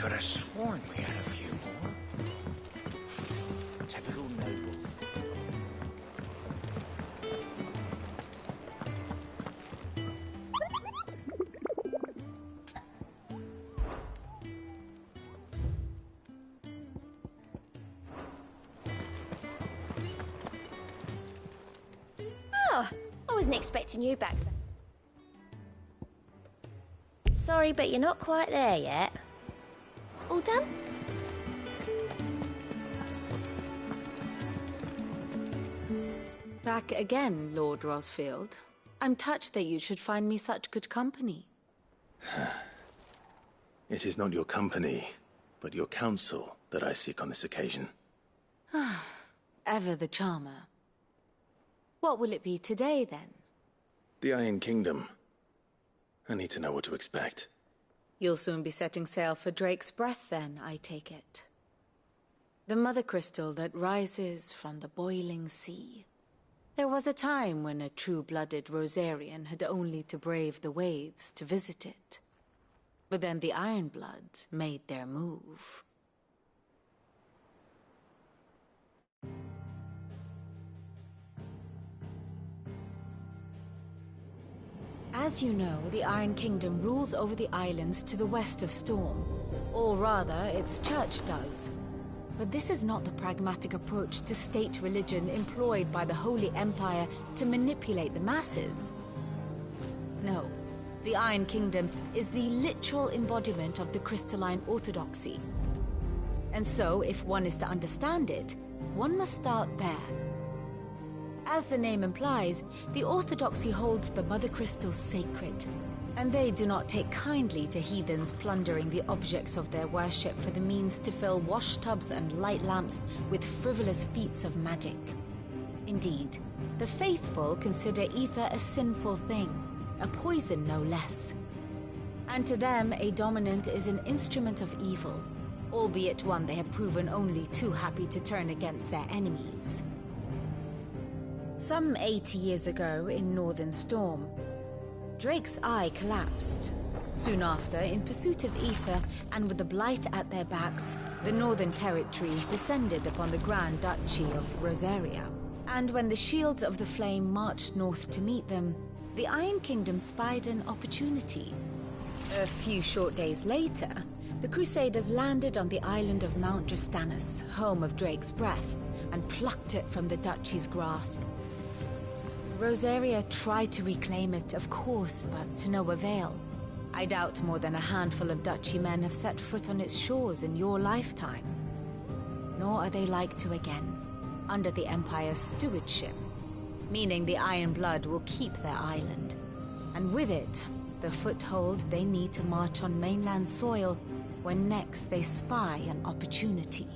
could have sworn we had a few more. Typical nobles. Oh, I wasn't expecting you back, sir. Sorry, but you're not quite there yet. All done? Back again, Lord Rosfield. I'm touched that you should find me such good company. It is not your company, but your counsel that I seek on this occasion. Ever the charmer. What will it be today, then? The Iron Kingdom. I need to know what to expect. You'll soon be setting sail for Drake's Breath, then, I take it. The mother crystal that rises from the boiling sea. There was a time when a true-blooded Rosarian had only to brave the waves to visit it. But then the Ironblood made their move. As you know, the Iron Kingdom rules over the islands to the west of Storm. Or rather, its church does. But this is not the pragmatic approach to state religion employed by the Holy Empire to manipulate the masses. No, the Iron Kingdom is the literal embodiment of the crystalline orthodoxy. And so, if one is to understand it, one must start there. As the name implies, the orthodoxy holds the Mother Crystals sacred, and they do not take kindly to heathens plundering the objects of their worship for the means to fill washtubs and light lamps with frivolous feats of magic. Indeed, the faithful consider ether a sinful thing, a poison no less. And to them, a dominant is an instrument of evil, albeit one they have proven only too happy to turn against their enemies. Some 80 years ago in Northern Storm, Drake's eye collapsed. Soon after, in pursuit of ether and with the Blight at their backs, the Northern Territories descended upon the Grand Duchy of Rosaria. And when the Shields of the Flame marched north to meet them, the Iron Kingdom spied an opportunity. A few short days later, the Crusaders landed on the island of Mount Drastanus, home of Drake's Breath, and plucked it from the Duchy's grasp. Rosaria tried to reclaim it, of course, but to no avail. I doubt more than a handful of Duchy men have set foot on its shores in your lifetime. Nor are they like to again, under the Empire's stewardship, meaning the Iron Blood will keep their island, and with it, the foothold they need to march on mainland soil when next they spy an opportunity.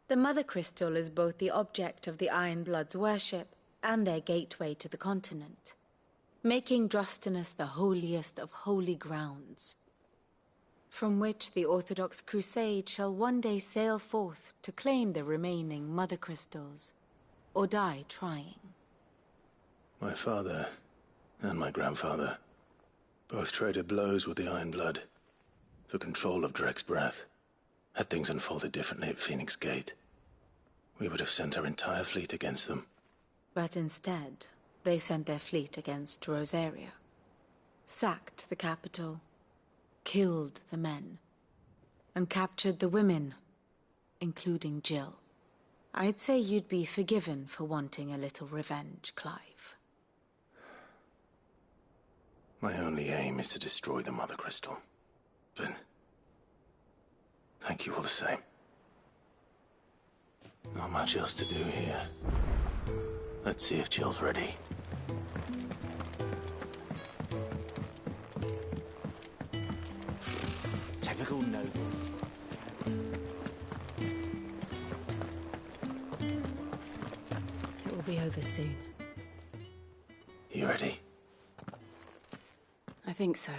The Mother Crystal is both the object of the Iron Blood's worship and their gateway to the continent, making Drastanus the holiest of holy grounds, from which the Orthodox Crusade shall one day sail forth to claim the remaining Mother Crystals, or die trying. My father and my grandfather both traded blows with the Iron Blood for control of Drake's Breath. Had things unfolded differently at Phoenix Gate, we would have sent our entire fleet against them. But instead, they sent their fleet against Rosaria, sacked the capital, killed the men, and captured the women, including Jill. I'd say you'd be forgiven for wanting a little revenge, Clive. My only aim is to destroy the Mother Crystal. But thank you all the same. Not much else to do here. Let's see if Jill's ready. Typical nobles. It will be over soon. You ready? I think so.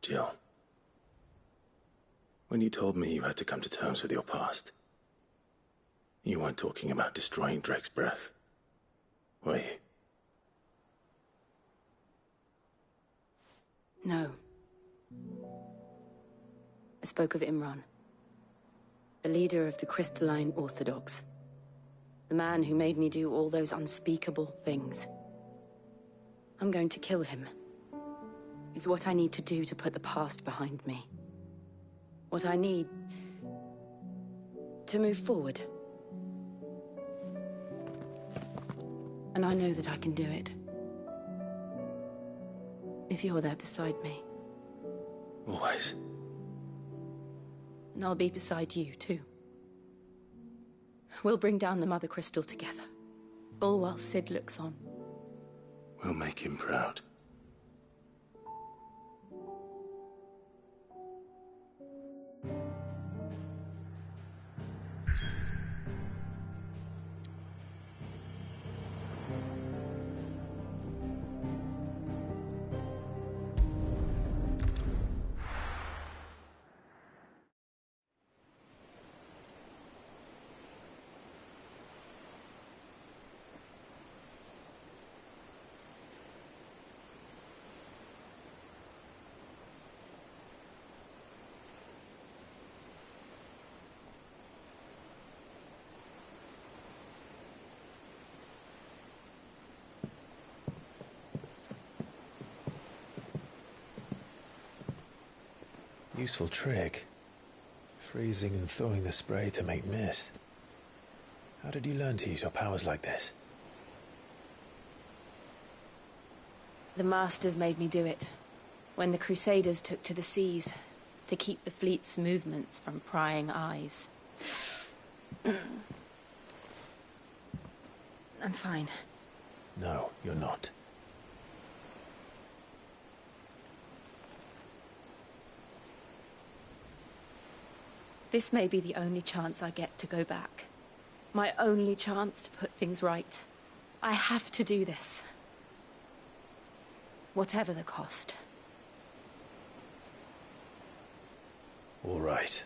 Jill, when you told me you had to come to terms with your past, you weren't talking about destroying Drake's Breath. were you? No. I spoke of Imran, the leader of the Crystalline Orthodox. The man who made me do all those unspeakable things. I'm going to kill him. It's what I need to do to put the past behind me. What I need to move forward. And I know that I can do it. If you're there beside me. Always. And I'll be beside you, too. We'll bring down the Mother Crystal together. All while Sid looks on. We'll make him proud. Useful trick. Freezing and thawing the spray to make mist. How did you learn to use your powers like this? The Masters made me do it. When the Crusaders took to the seas, to keep the fleet's movements from prying eyes. I'm fine. No, you're not. This may be the only chance I get to go back. My only chance to put things right. I have to do this. Whatever the cost. All right.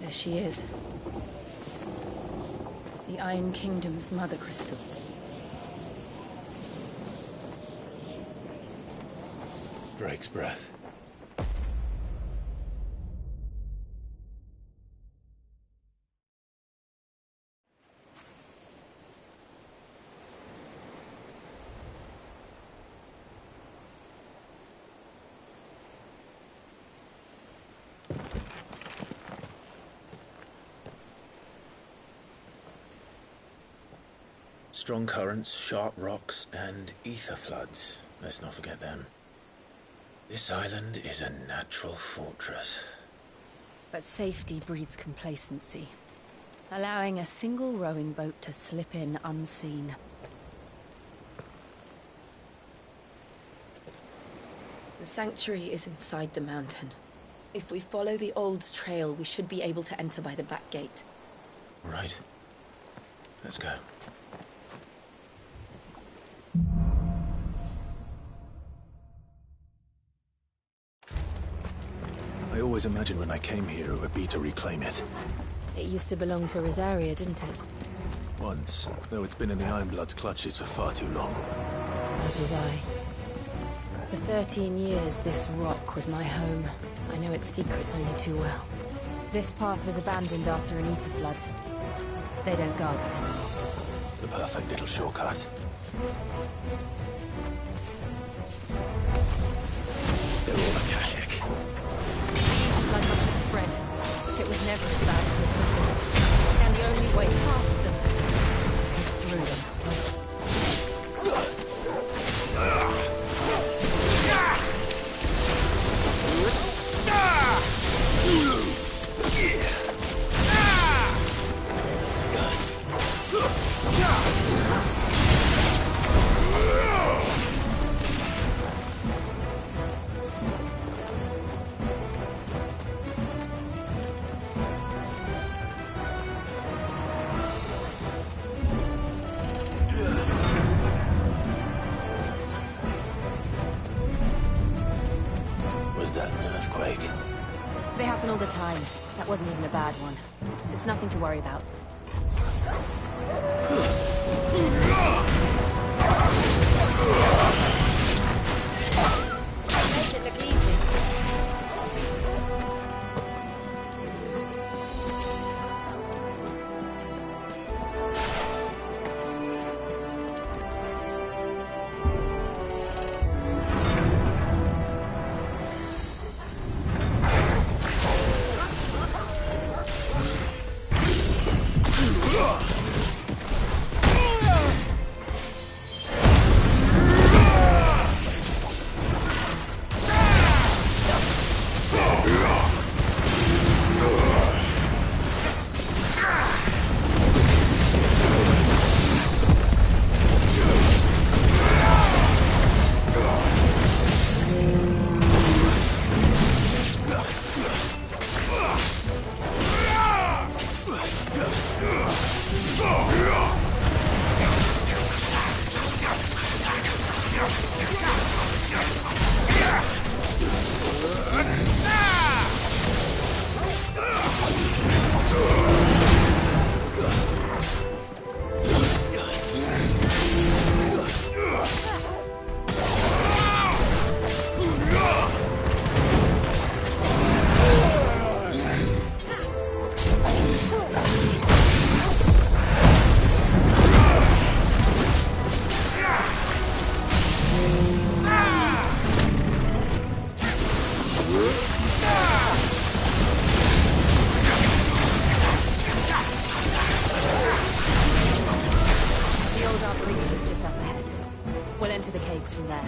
There she is. The Iron Kingdom's Mother Crystal. Drake's breath. Strong currents, sharp rocks, and ether floods. Let's not forget them. This island is a natural fortress. But safety breeds complacency. Allowing a single rowing boat to slip in unseen. The sanctuary is inside the mountain. If we follow the old trail, we should be able to enter by the back gate. Right. Let's go. I always imagined when I came here it would be to reclaim it. It used to belong to Rosaria, didn't it? Once, though it's been in the Ironblood's clutches for far too long. As was I. For 13 years, this rock was my home. I know its secrets only too well. This path was abandoned after an ether flood. They don't guard it anymore. The perfect little shortcut. They're all Akashic. Blood must have spread. It was never as bad as this before. And the only way past them is through them. earthquake. They happen all the time. That wasn't even a bad one. It's nothing to worry about. Make it look easy. From there.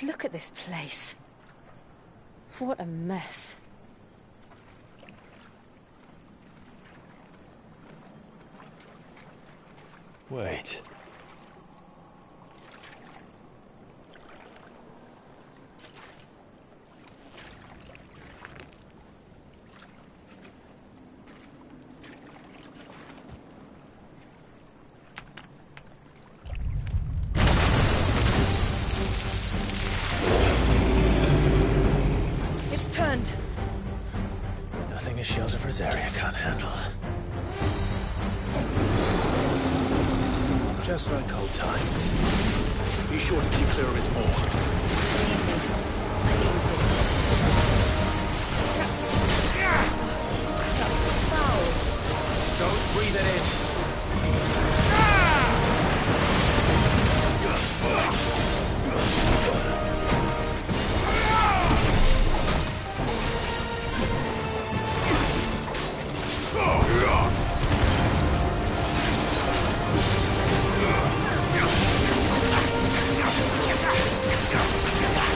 Look at this place. What a mess. Wait. Nothing a shield of Rosaria can't handle. Just like old times. Be sure to keep clear of its maw. Don't breathe it in. Yeah.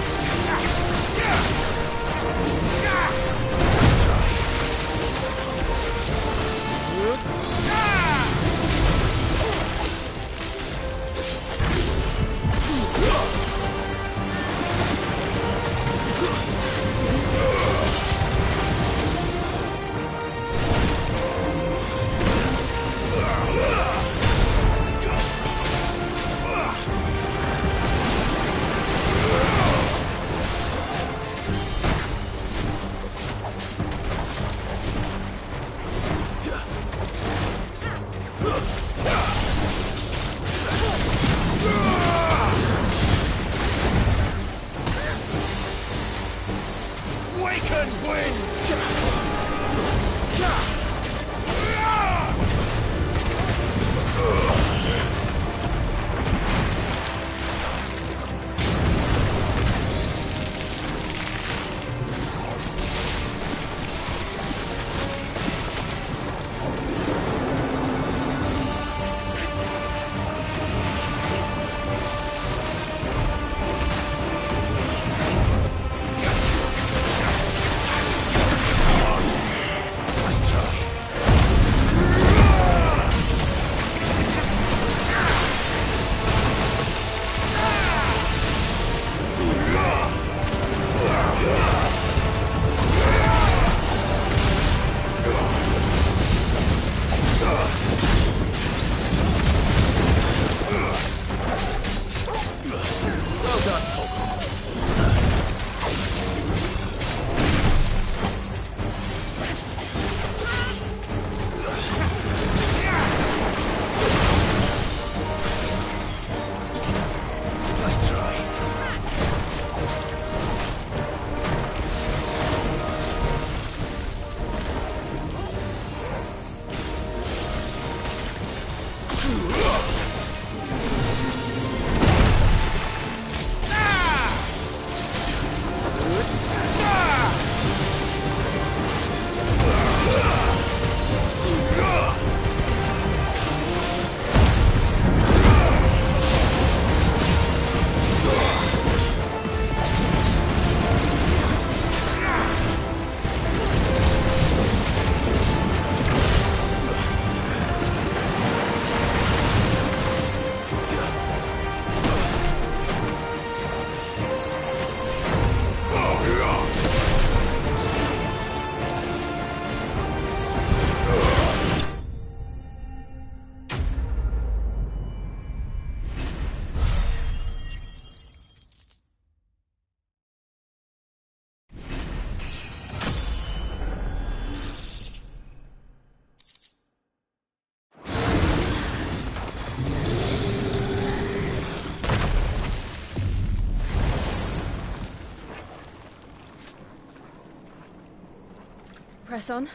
Press on.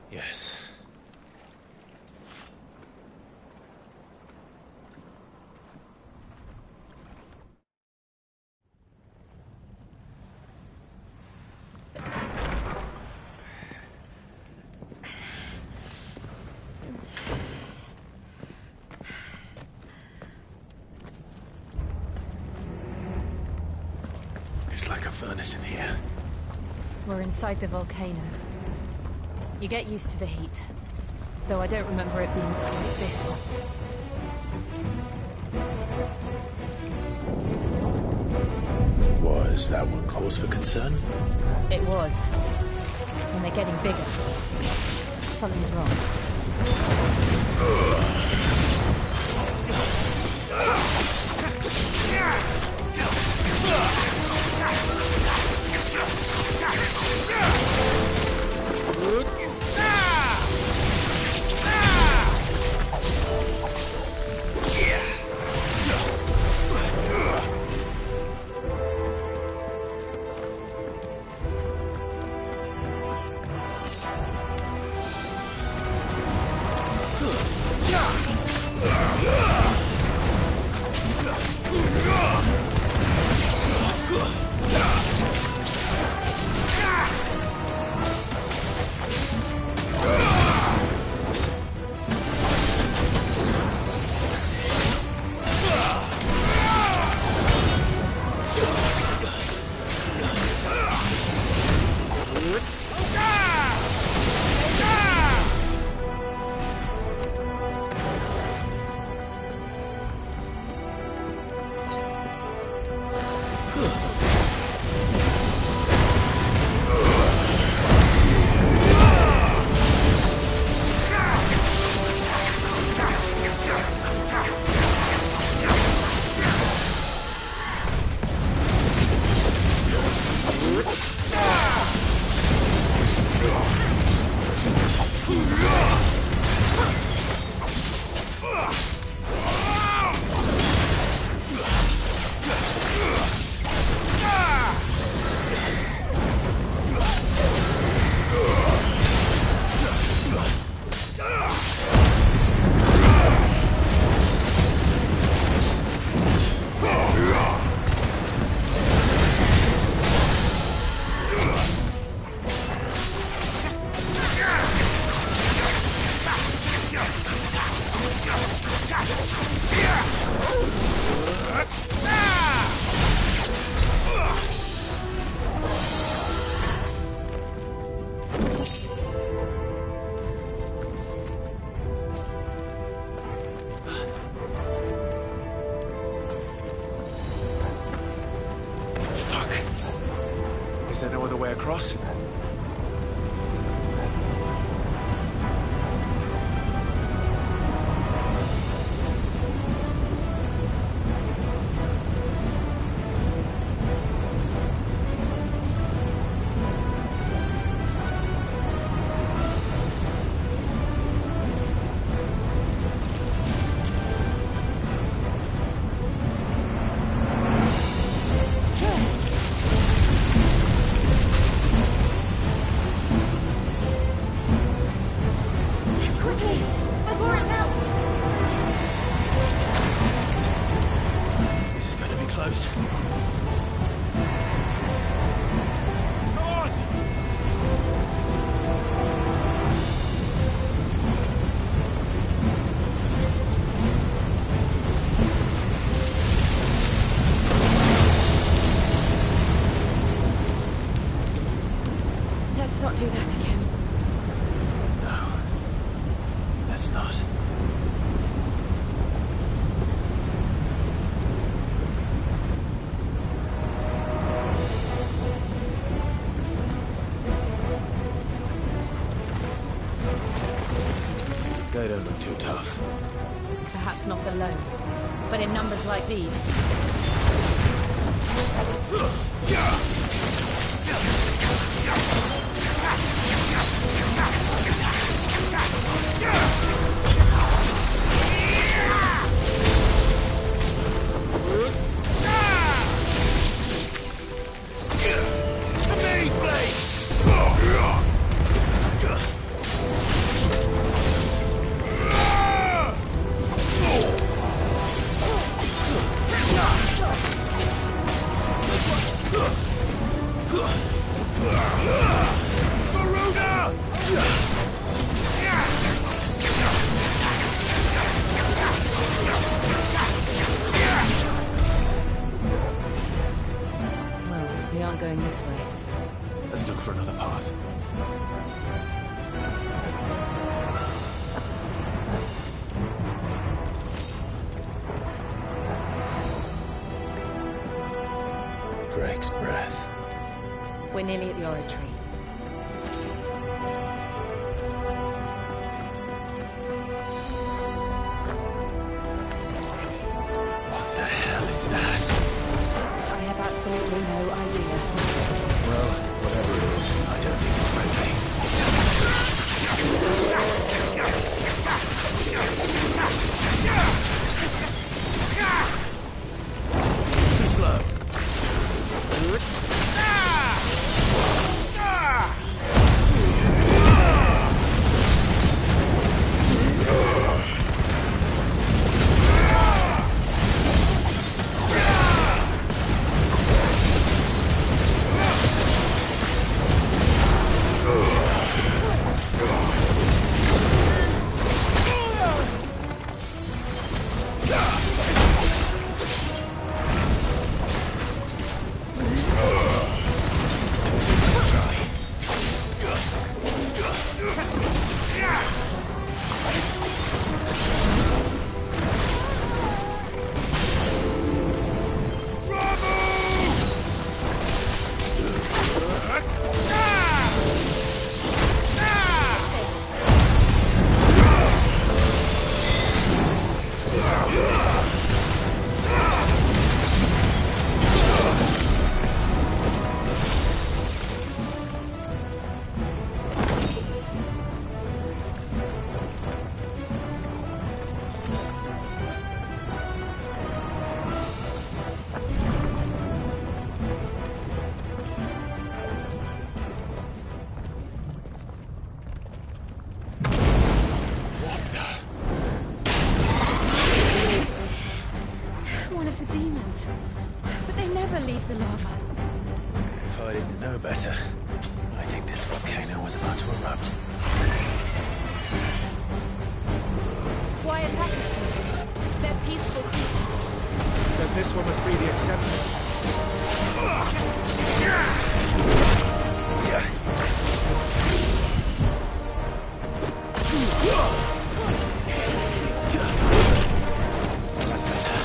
Yes. It's like a furnace in here. We're inside the volcano. You get used to the heat. Though I don't remember it being quite this hot. Was that what cause for concern? It was. And they're getting bigger. Something's wrong. Is there no other way across? Let's not do that again. No. Let's not. They don't look too tough. Perhaps not alone, but in numbers like these. nearly at the oratory. What the hell is that? I have absolutely no idea. Well, whatever it is, I don't think it's friendly. Too slow. One of the demons. But they never leave the lava. If I didn't know better, I think this volcano was about to erupt. Why attack us then? They're peaceful creatures. Then this one must be the exception. That's better.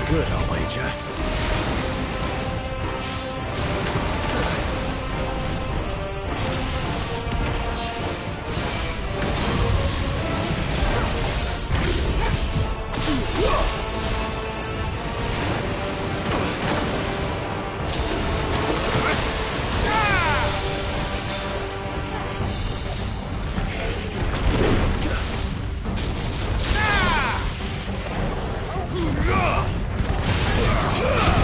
Good, I'll wager. Ah!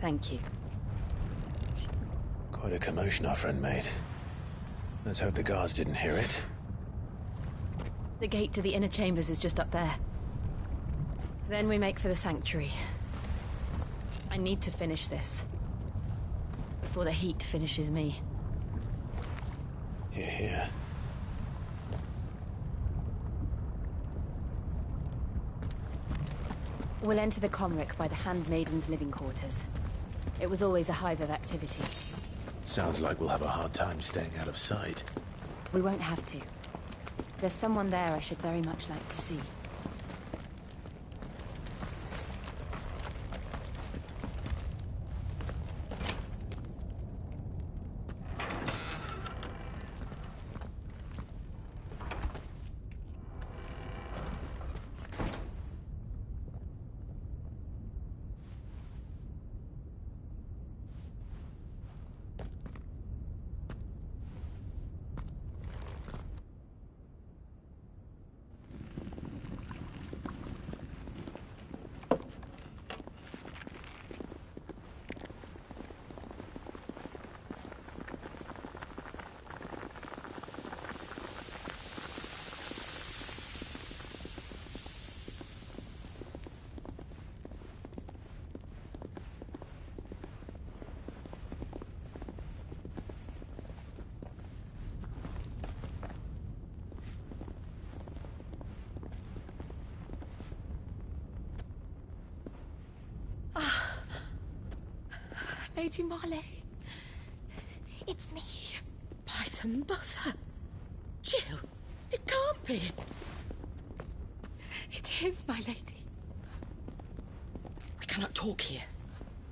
Thank you. Quite a commotion our friend made. Let's hope the guards didn't hear it. The gate to the inner chambers is just up there. Then we make for the sanctuary. I need to finish this. Before the heat finishes me. Hear, hear. We'll enter the Comric by the Handmaiden's living quarters. It was always a hive of activity. Sounds like we'll have a hard time staying out of sight. We won't have to. There's someone there I should very much like to see. Lady Marley. It's me. By the mother. Jill, it can't be. It is, my lady. We cannot talk here.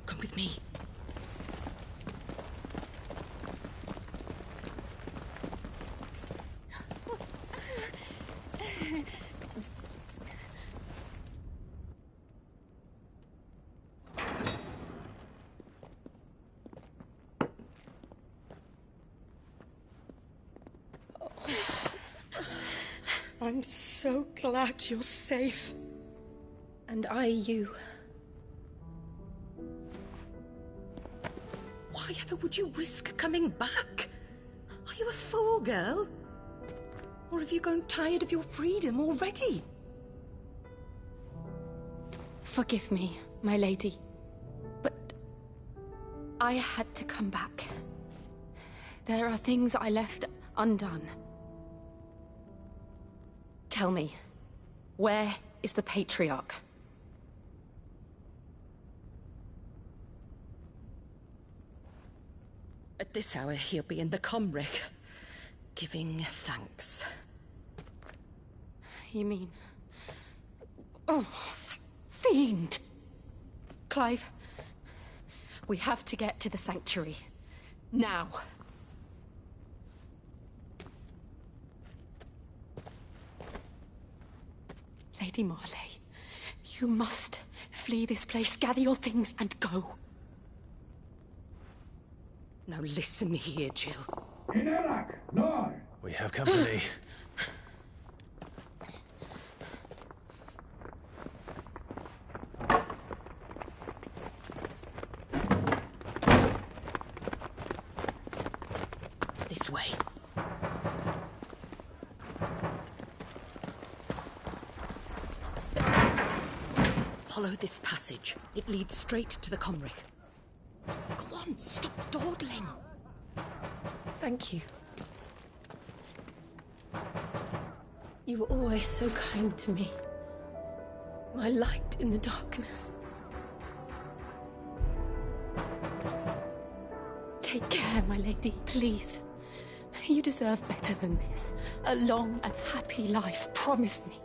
Come with me. I'm so glad you're safe. And I you. Why ever would you risk coming back? Are you a fool, girl? Or have you grown tired of your freedom already? Forgive me, my lady. But I had to come back. There are things I left undone. Tell me, where is the Patriarch? At this hour, he'll be in the Comric, giving thanks. You mean... Oh, fiend! Clive, we have to get to the sanctuary. Now. Lady Marley, you must flee this place, gather your things, and go. Now listen here, Jill. We have company. This way. Follow this passage. It leads straight to the Comric. Go on, stop dawdling. Thank you. You were always so kind to me. My light in the darkness. Take care, my lady, please. You deserve better than this. A long and happy life, promise me.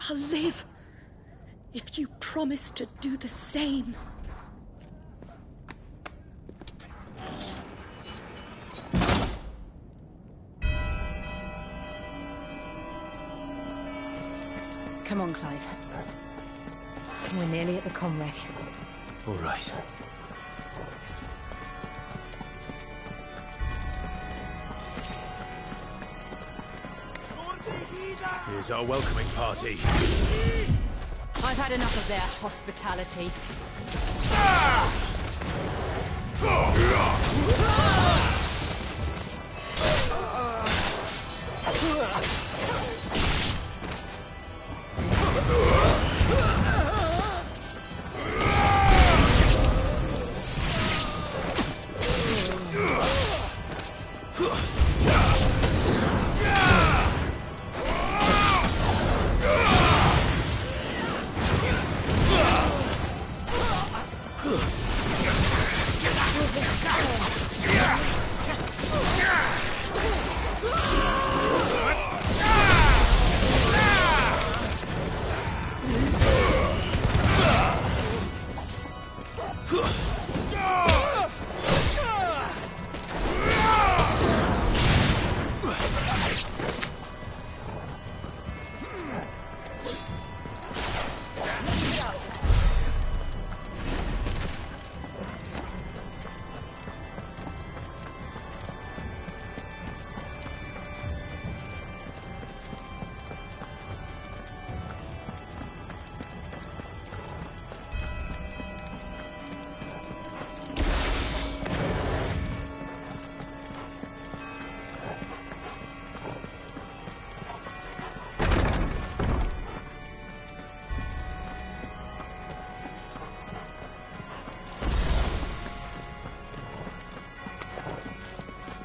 I'll live if you promise to do the same. Come on, Clive. We're nearly at the Comric. All right. Here's our welcoming party. I've had enough of their hospitality.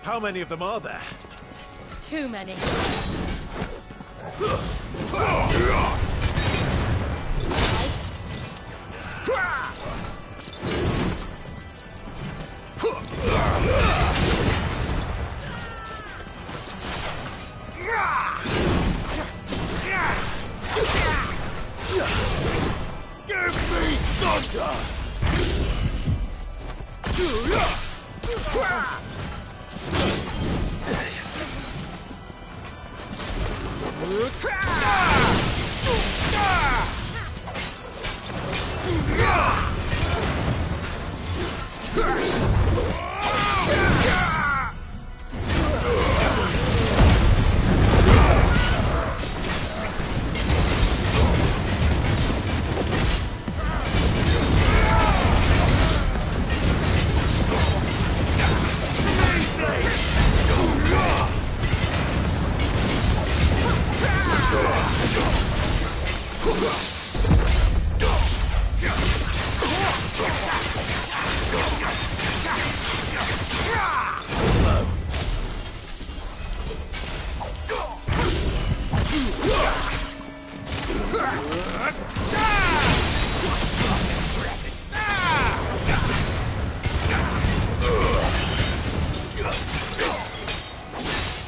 How many of them are there? Too many. Give me thunder!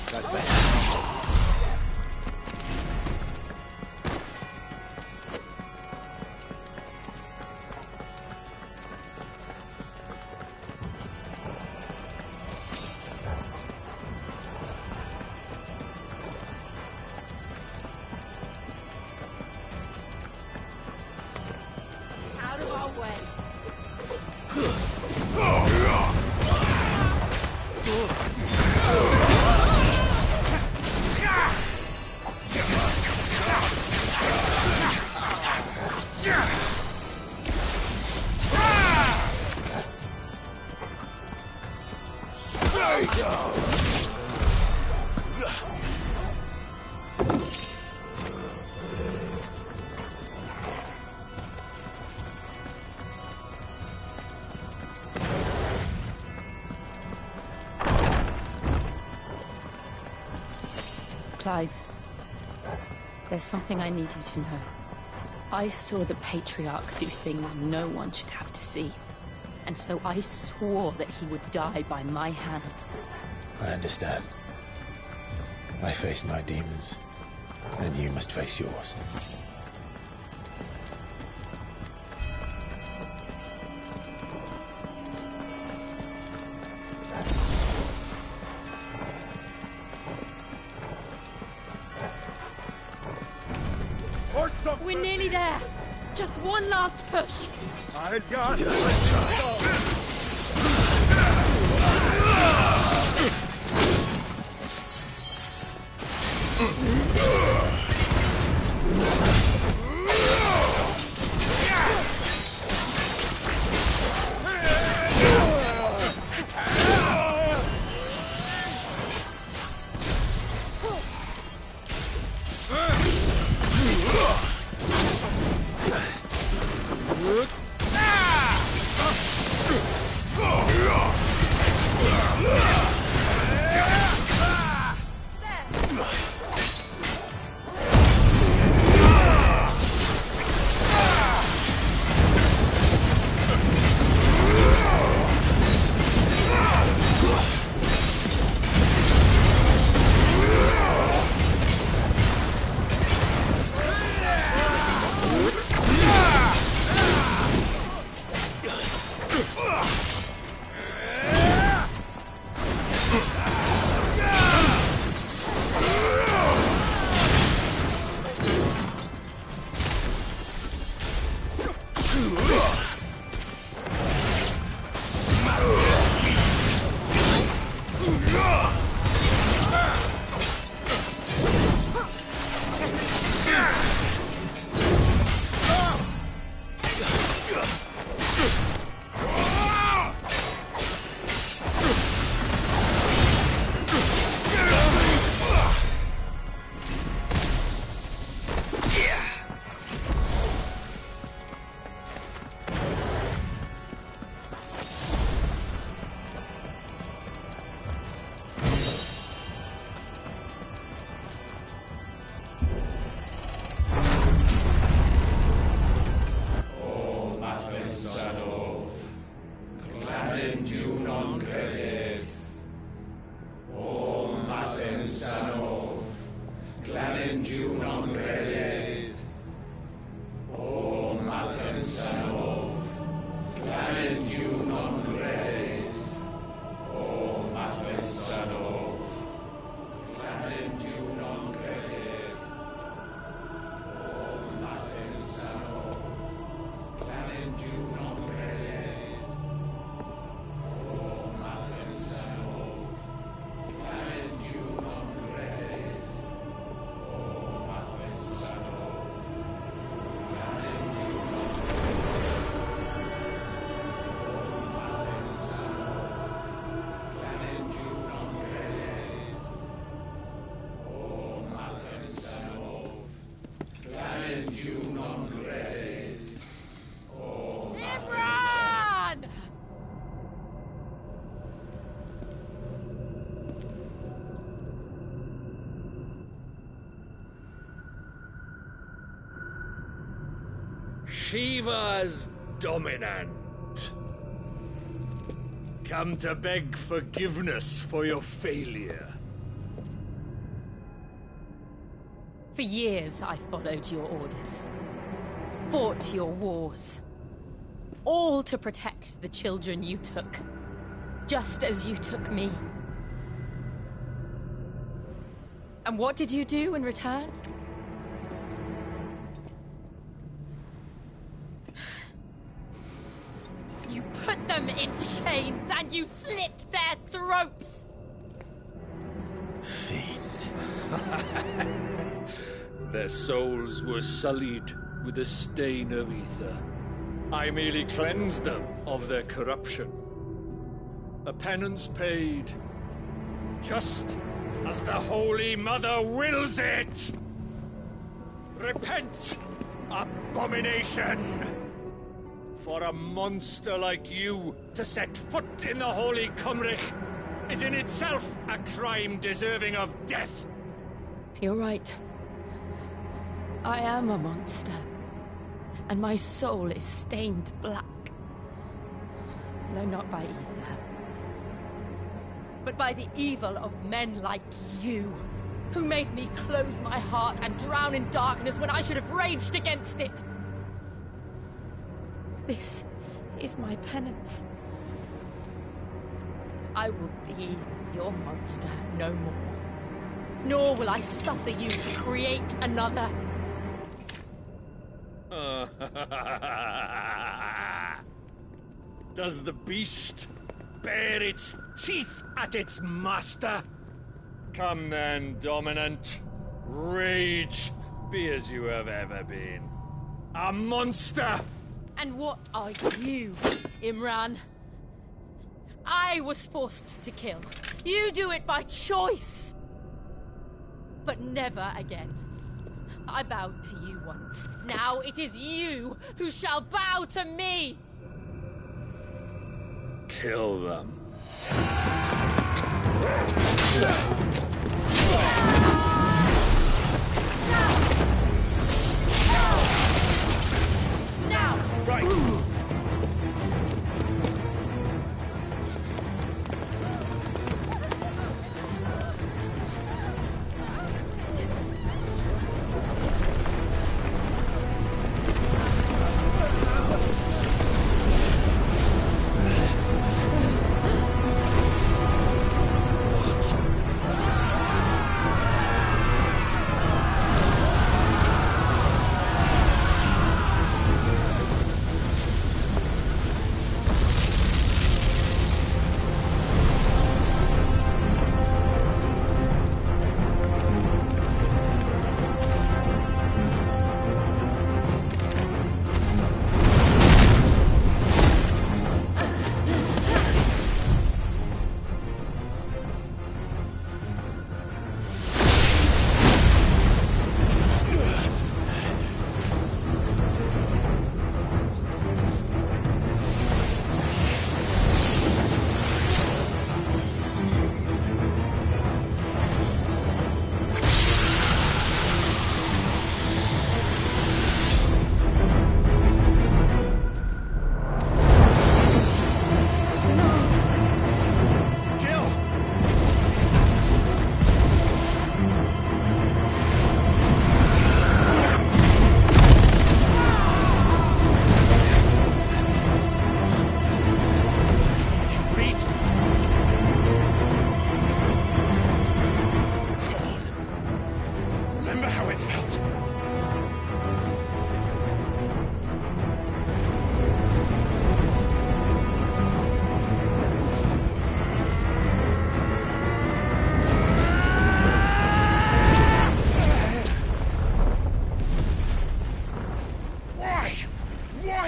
That's better. Out of our way. Stay down! Clive, there's something I need you to know. I saw the Patriarch do things no one should have to see. And so I swore that he would die by my hand. I understand. I faced my demons, and you must face yours. We're nearly there. Just one last push. I got it. Let's try. Shiva's dominant. Come to beg forgiveness for your failure. For years, I followed your orders. Fought your wars. All to protect the children you took. Just as you took me. And what did you do in return? You put them in chains and you slit their throats! Fiend. Their souls were sullied with the stain of ether. I merely cleansed them of their corruption. A penance paid, just as the Holy Mother wills it! Repent, abomination! For a monster like you to set foot in the Holy Cymric is in itself a crime deserving of death. You're right. I am a monster. And my soul is stained black. Though not by ether. But by the evil of men like you, who made me close my heart and drown in darkness when I should have raged against it. This is my penance. I will be your monster no more. Nor will I suffer you to create another. Does the beast bare its teeth at its master? Come then, dominant. Rage, be as you have ever been. A monster! And what are you, Imran? I was forced to kill. You do it by choice. But never again. I bowed to you once. Now it is you who shall bow to me! Kill them. Now! Right!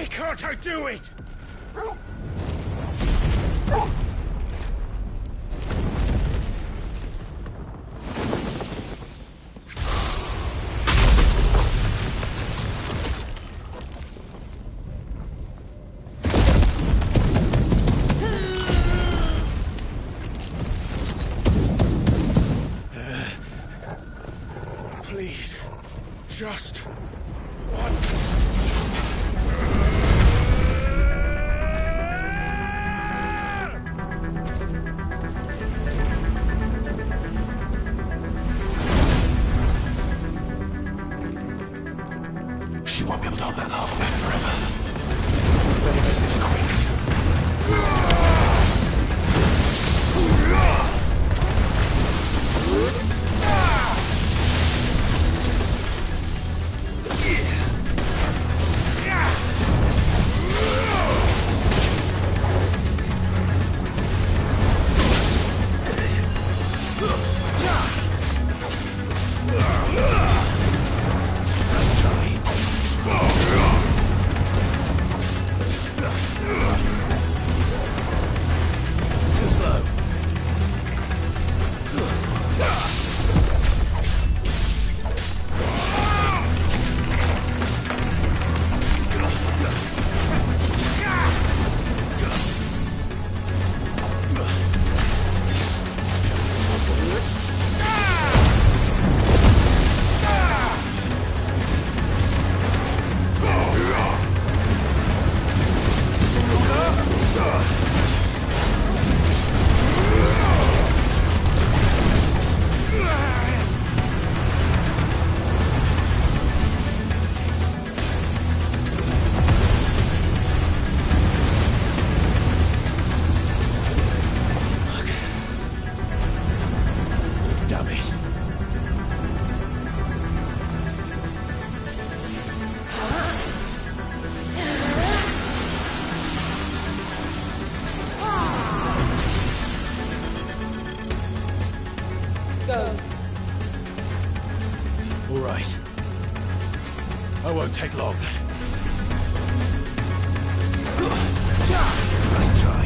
Can't I do it? Please, just once. go. All right. I won't take long. Nice try.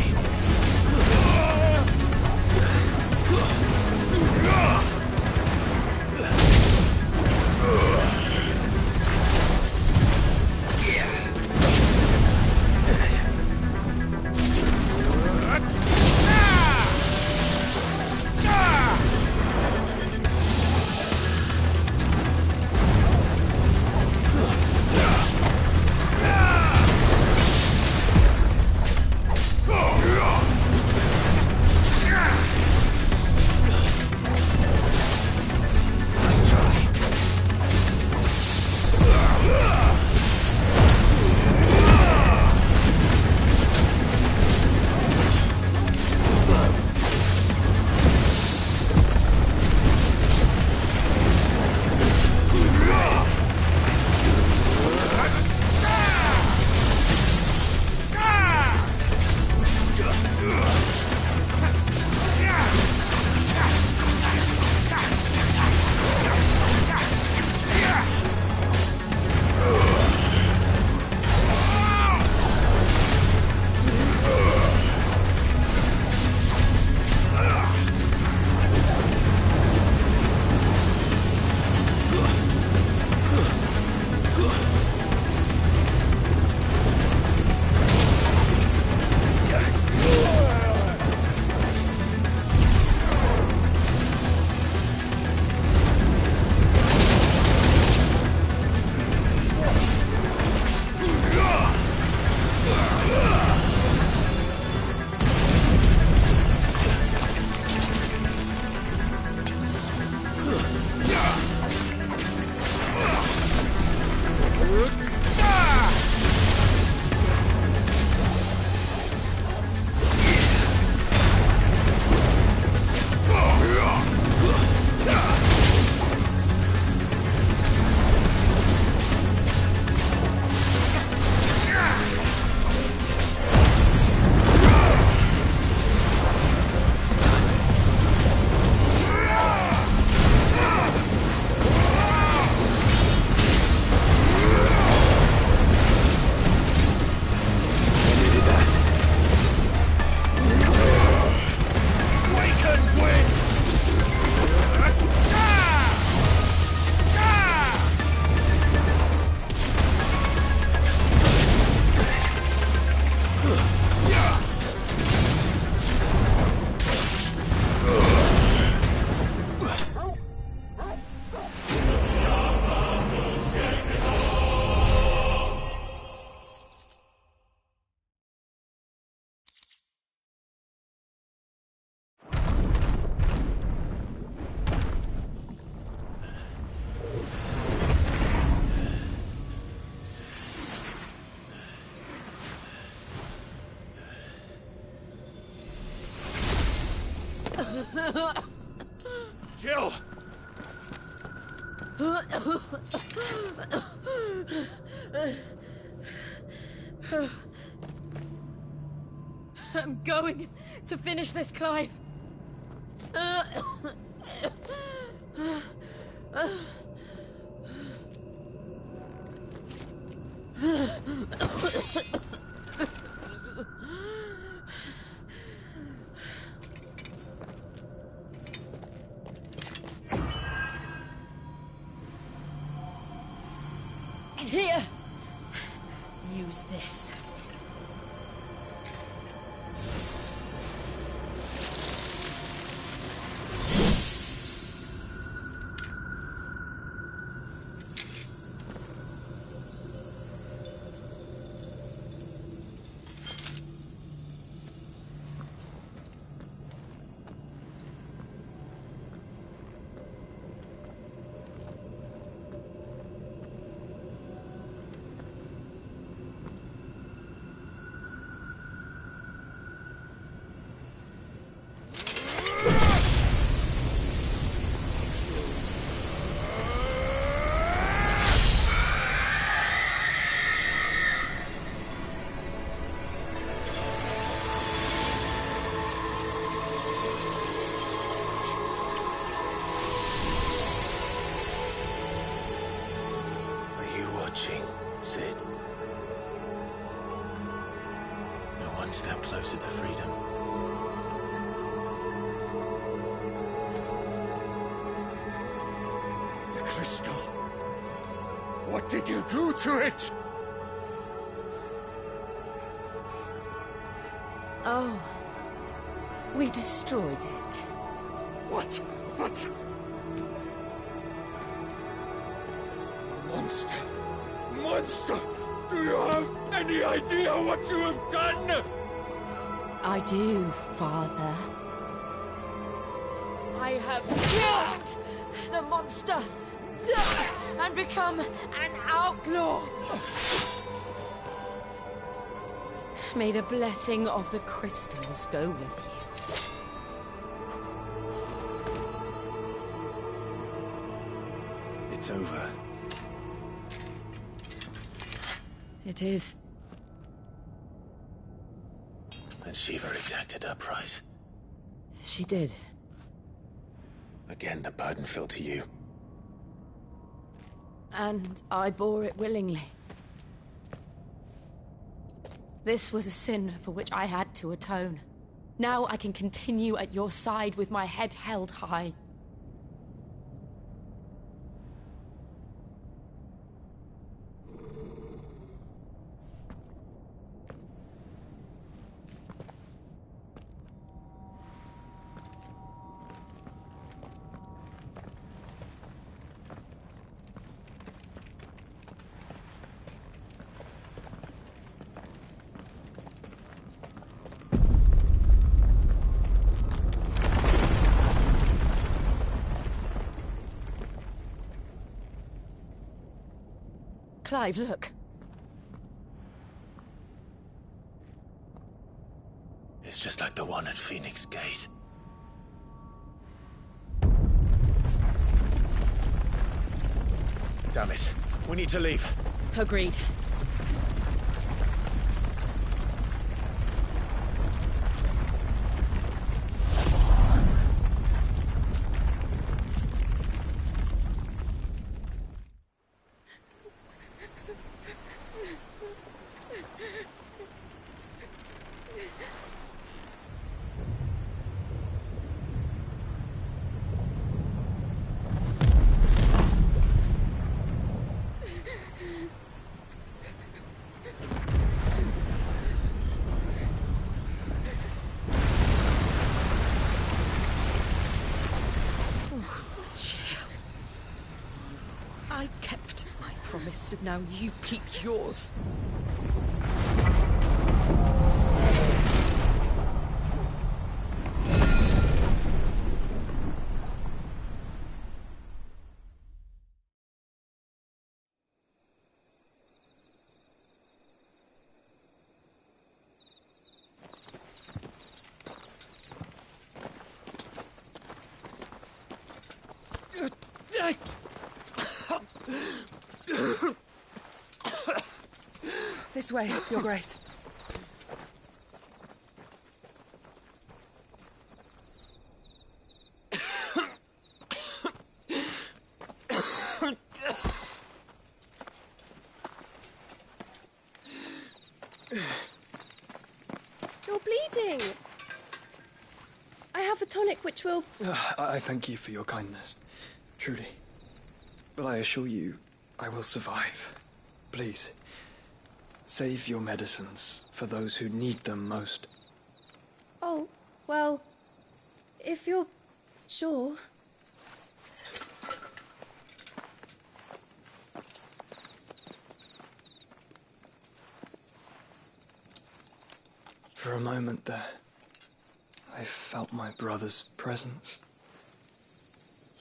Jill! I'm going to finish this, Clive. Here, use this. closer to freedom. The crystal. What did you do to it? Oh. We destroyed it. What? What? Monster! Monster! Do you have any idea what you have done? I do, Father. I have killed the monster and become an outlaw. May the blessing of the crystals go with you. It's over. It is. And Shiva exacted her price. She did. Again, the burden fell to you. And I bore it willingly. This was a sin for which I had to atone. Now I can continue at your side with my head held high. Clive, look. It's just like the one at Phoenix Gate. Damn it. We need to leave. Agreed. I kept my promise, and now you keep yours. This way, Your Grace. You're bleeding. I have a tonic which will... I thank you for your kindness, truly. But I assure you, I will survive. Please, save your medicines for those who need them most. Oh, well, if you're sure... For a moment there, I felt my brother's presence.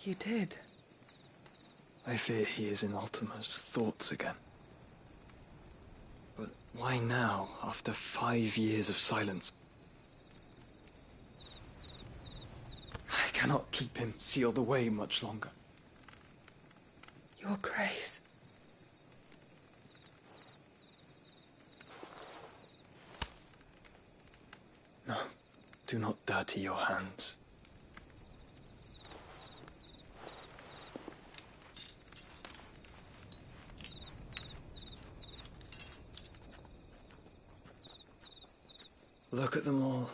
You did? I fear he is in Ultima's thoughts again. But why now, after 5 years of silence? I cannot keep him sealed away much longer. Your Grace. No, do not dirty your hands. Look at them all.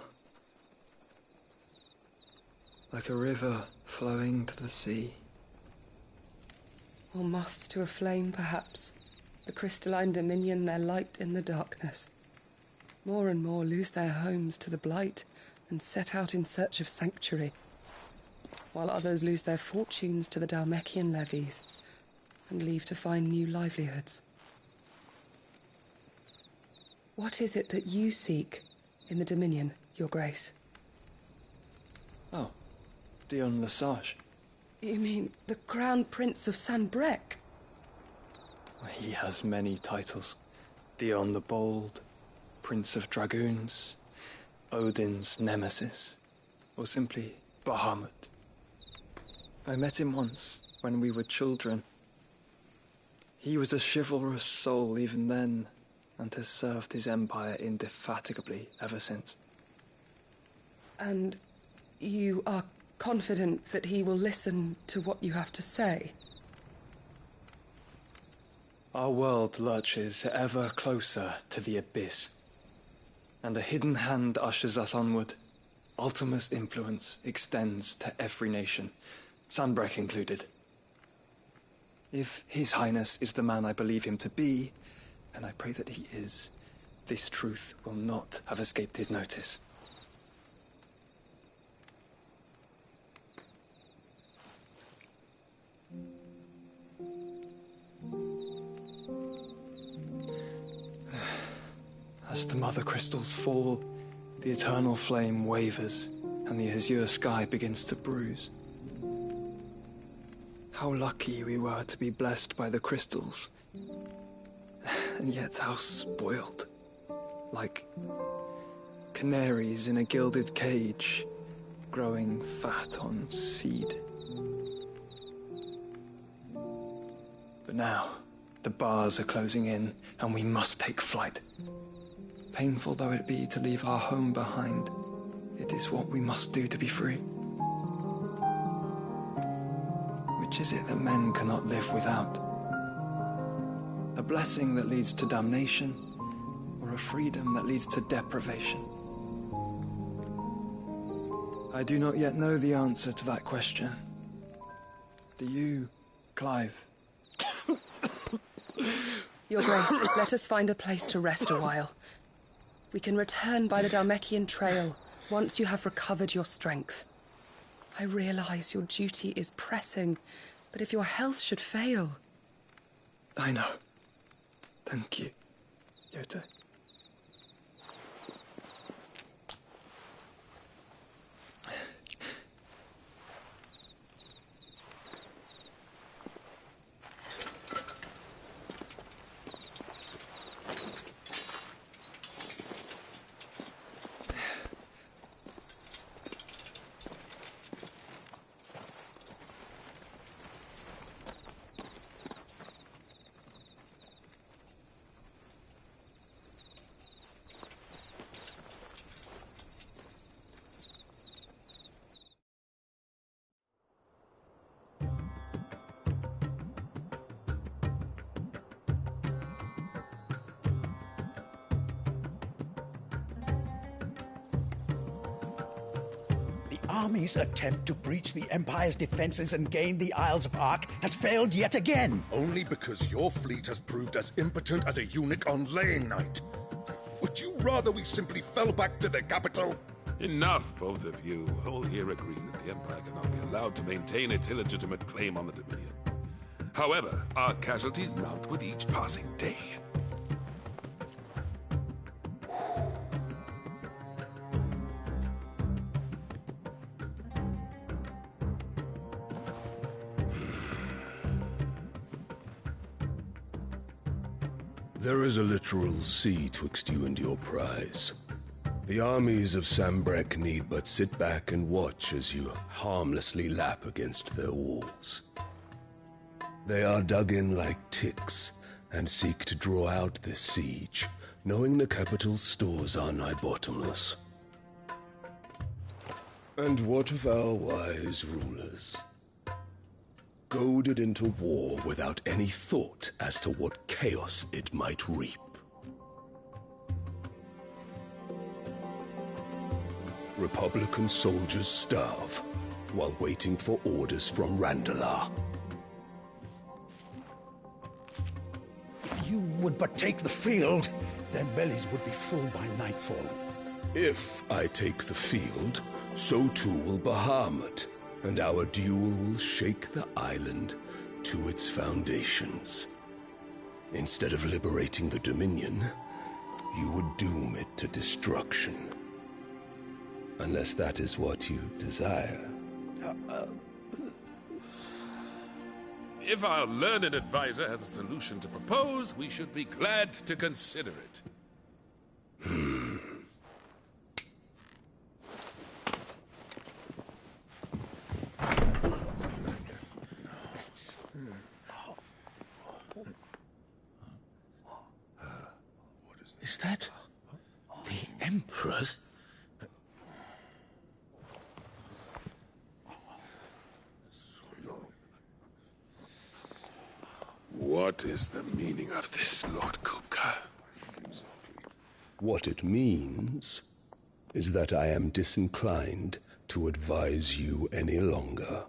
Like a river flowing to the sea. Or moths to a flame, perhaps. The crystalline dominion their light in the darkness. More and more lose their homes to the blight and set out in search of sanctuary, while others lose their fortunes to the Dhalmekian levies and leave to find new livelihoods. What is it that you seek in the Dominion, Your Grace? Oh, Dion Lesage. You mean the Crown Prince of Sanbreque? He has many titles. Dion the Bold, Prince of Dragoons, Odin's Nemesis, or simply Bahamut. I met him once, when we were children. He was a chivalrous soul even then, and has served his empire indefatigably ever since. And you are confident that he will listen to what you have to say? Our world lurches ever closer to the abyss, and a hidden hand ushers us onward. Ultima's influence extends to every nation, Sanbreque included. If His Highness is the man I believe him to be, and I pray that he is, this truth will not have escaped his notice. As the mother crystals fall, the eternal flame wavers, and the azure sky begins to bruise. How lucky we were to be blessed by the crystals, and yet how spoiled. Like canaries in a gilded cage, growing fat on seed. But now, the bars are closing in, and we must take flight. Painful though it be to leave our home behind, it is what we must do to be free. Which is it that men cannot live without? A blessing that leads to damnation, or a freedom that leads to deprivation? I do not yet know the answer to that question. Do you, Clive? Your Grace, let us find a place to rest a while. We can return by the Dhalmekian trail once you have recovered your strength. I realize your duty is pressing, but if your health should fail... I know. Thank you, Yote. Army's attempt to breach the Empire's defenses and gain the Isles of Ark has failed yet again. Only because your fleet has proved as impotent as a eunuch on laying night. Would you rather we simply fell back to the capital? Enough, both of you. All here agree that the Empire cannot be allowed to maintain its illegitimate claim on the Dominion. However, our casualties mount with each passing day. There is a literal sea twixt you and your prize. The armies of Sanbreque need but sit back and watch as you harmlessly lap against their walls. They are dug in like ticks and seek to draw out this siege, knowing the capital's stores are nigh bottomless. And what of our wise rulers? Goaded into war without any thought as to what chaos it might reap. Republican soldiers starve while waiting for orders from Randalar. If you would but take the field, their bellies would be full by nightfall. If I take the field, so too will Bahamut, and our duel will shake the island to its foundations. Instead of liberating the Dominion, you would doom it to destruction. Unless that is what you desire. If our learned advisor has a solution to propose, we should be glad to consider it. Is that the Emperor's? What is the meaning of this, Lord Kupka? What it means is that I am disinclined to advise you any longer.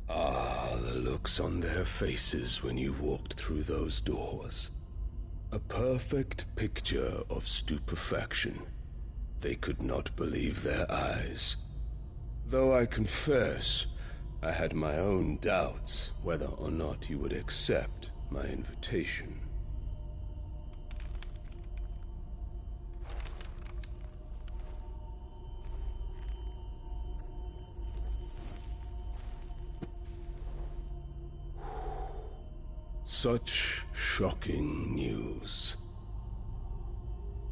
Ah, the looks on their faces when you walked through those doors. A perfect picture of stupefaction. They could not believe their eyes. Though I confess, I had my own doubts whether or not you would accept my invitation. Such shocking news.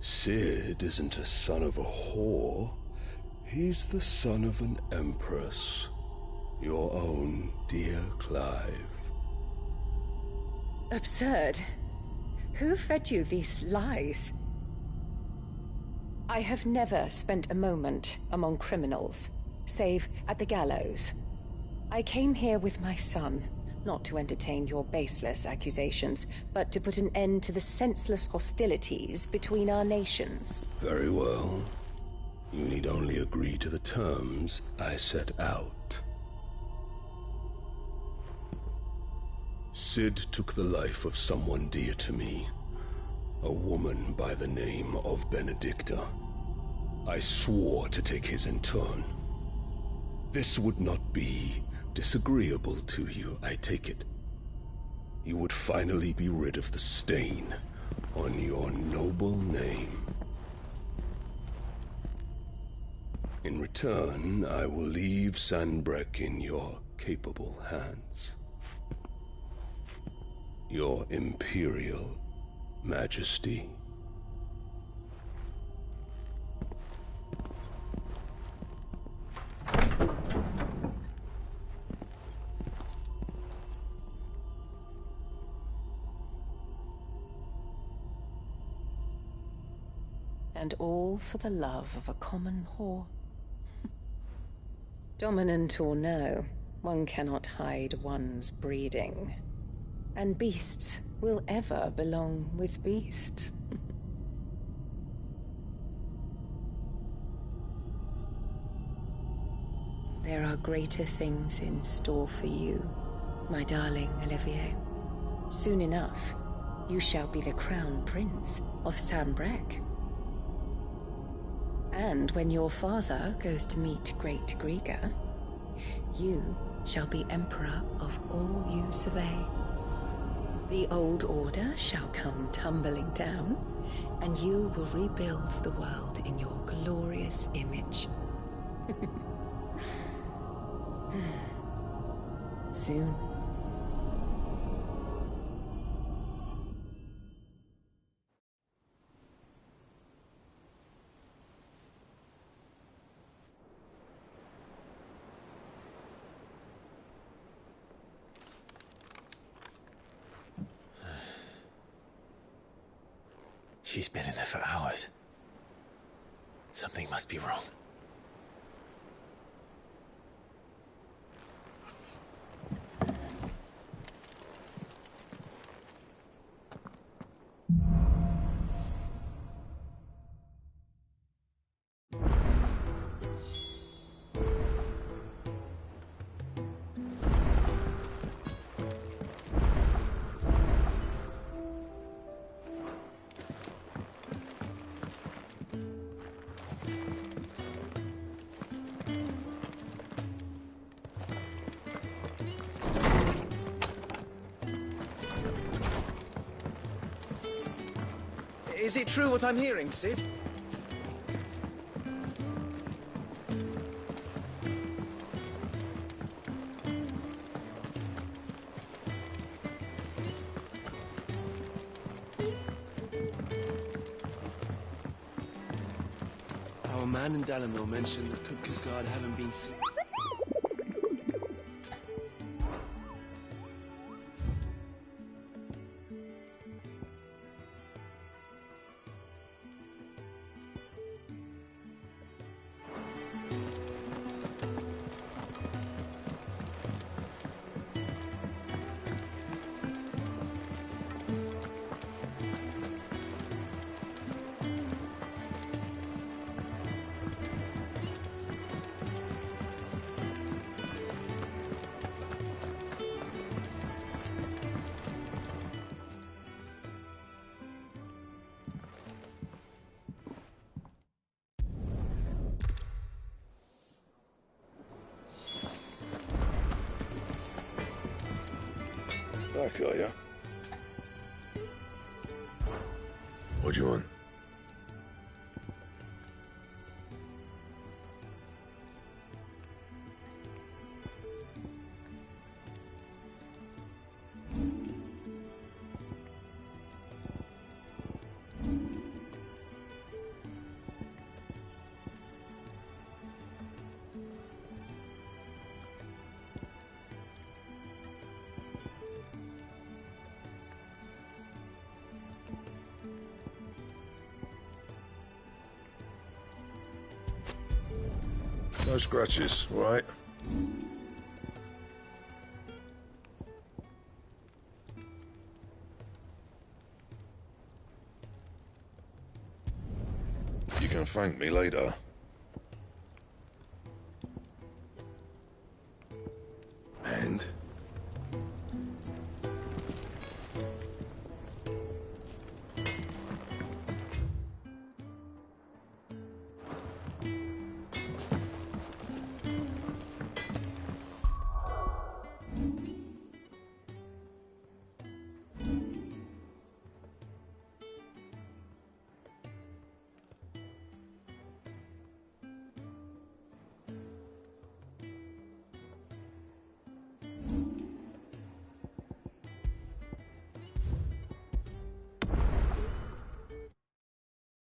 Sid isn't a son of a whore. He's the son of an empress. Your own dear Clive. Absurd. Who fed you these lies? I have never spent a moment among criminals, save at the gallows. I came here with my son, not to entertain your baseless accusations, but to put an end to the senseless hostilities between our nations. Very well. You need only agree to the terms I set out. Sid took the life of someone dear to me, a woman by the name of Benedicta. I swore to take his in turn. This would not be disagreeable to you, I take it. You would finally be rid of the stain on your noble name. In return, I will leave Sanbreque in your capable hands. Your Imperial Majesty. And all for the love of a common whore. Dominant or no, one cannot hide one's breeding. And beasts will ever belong with beasts. There are greater things in store for you, my darling Olivier. Soon enough, you shall be the crown prince of Sanbreque. And when your father goes to meet Great Griga, you shall be emperor of all you survey. The old order shall come tumbling down, and you will rebuild the world in your glorious image. Soon. She's been in there for hours. Something must be wrong. Is it true what I'm hearing, Cid? Our man in Dalamil mentioned that Kupka's guard haven't been seen. Back, are ya? What do you want? No scratches, all right? You can thank me later.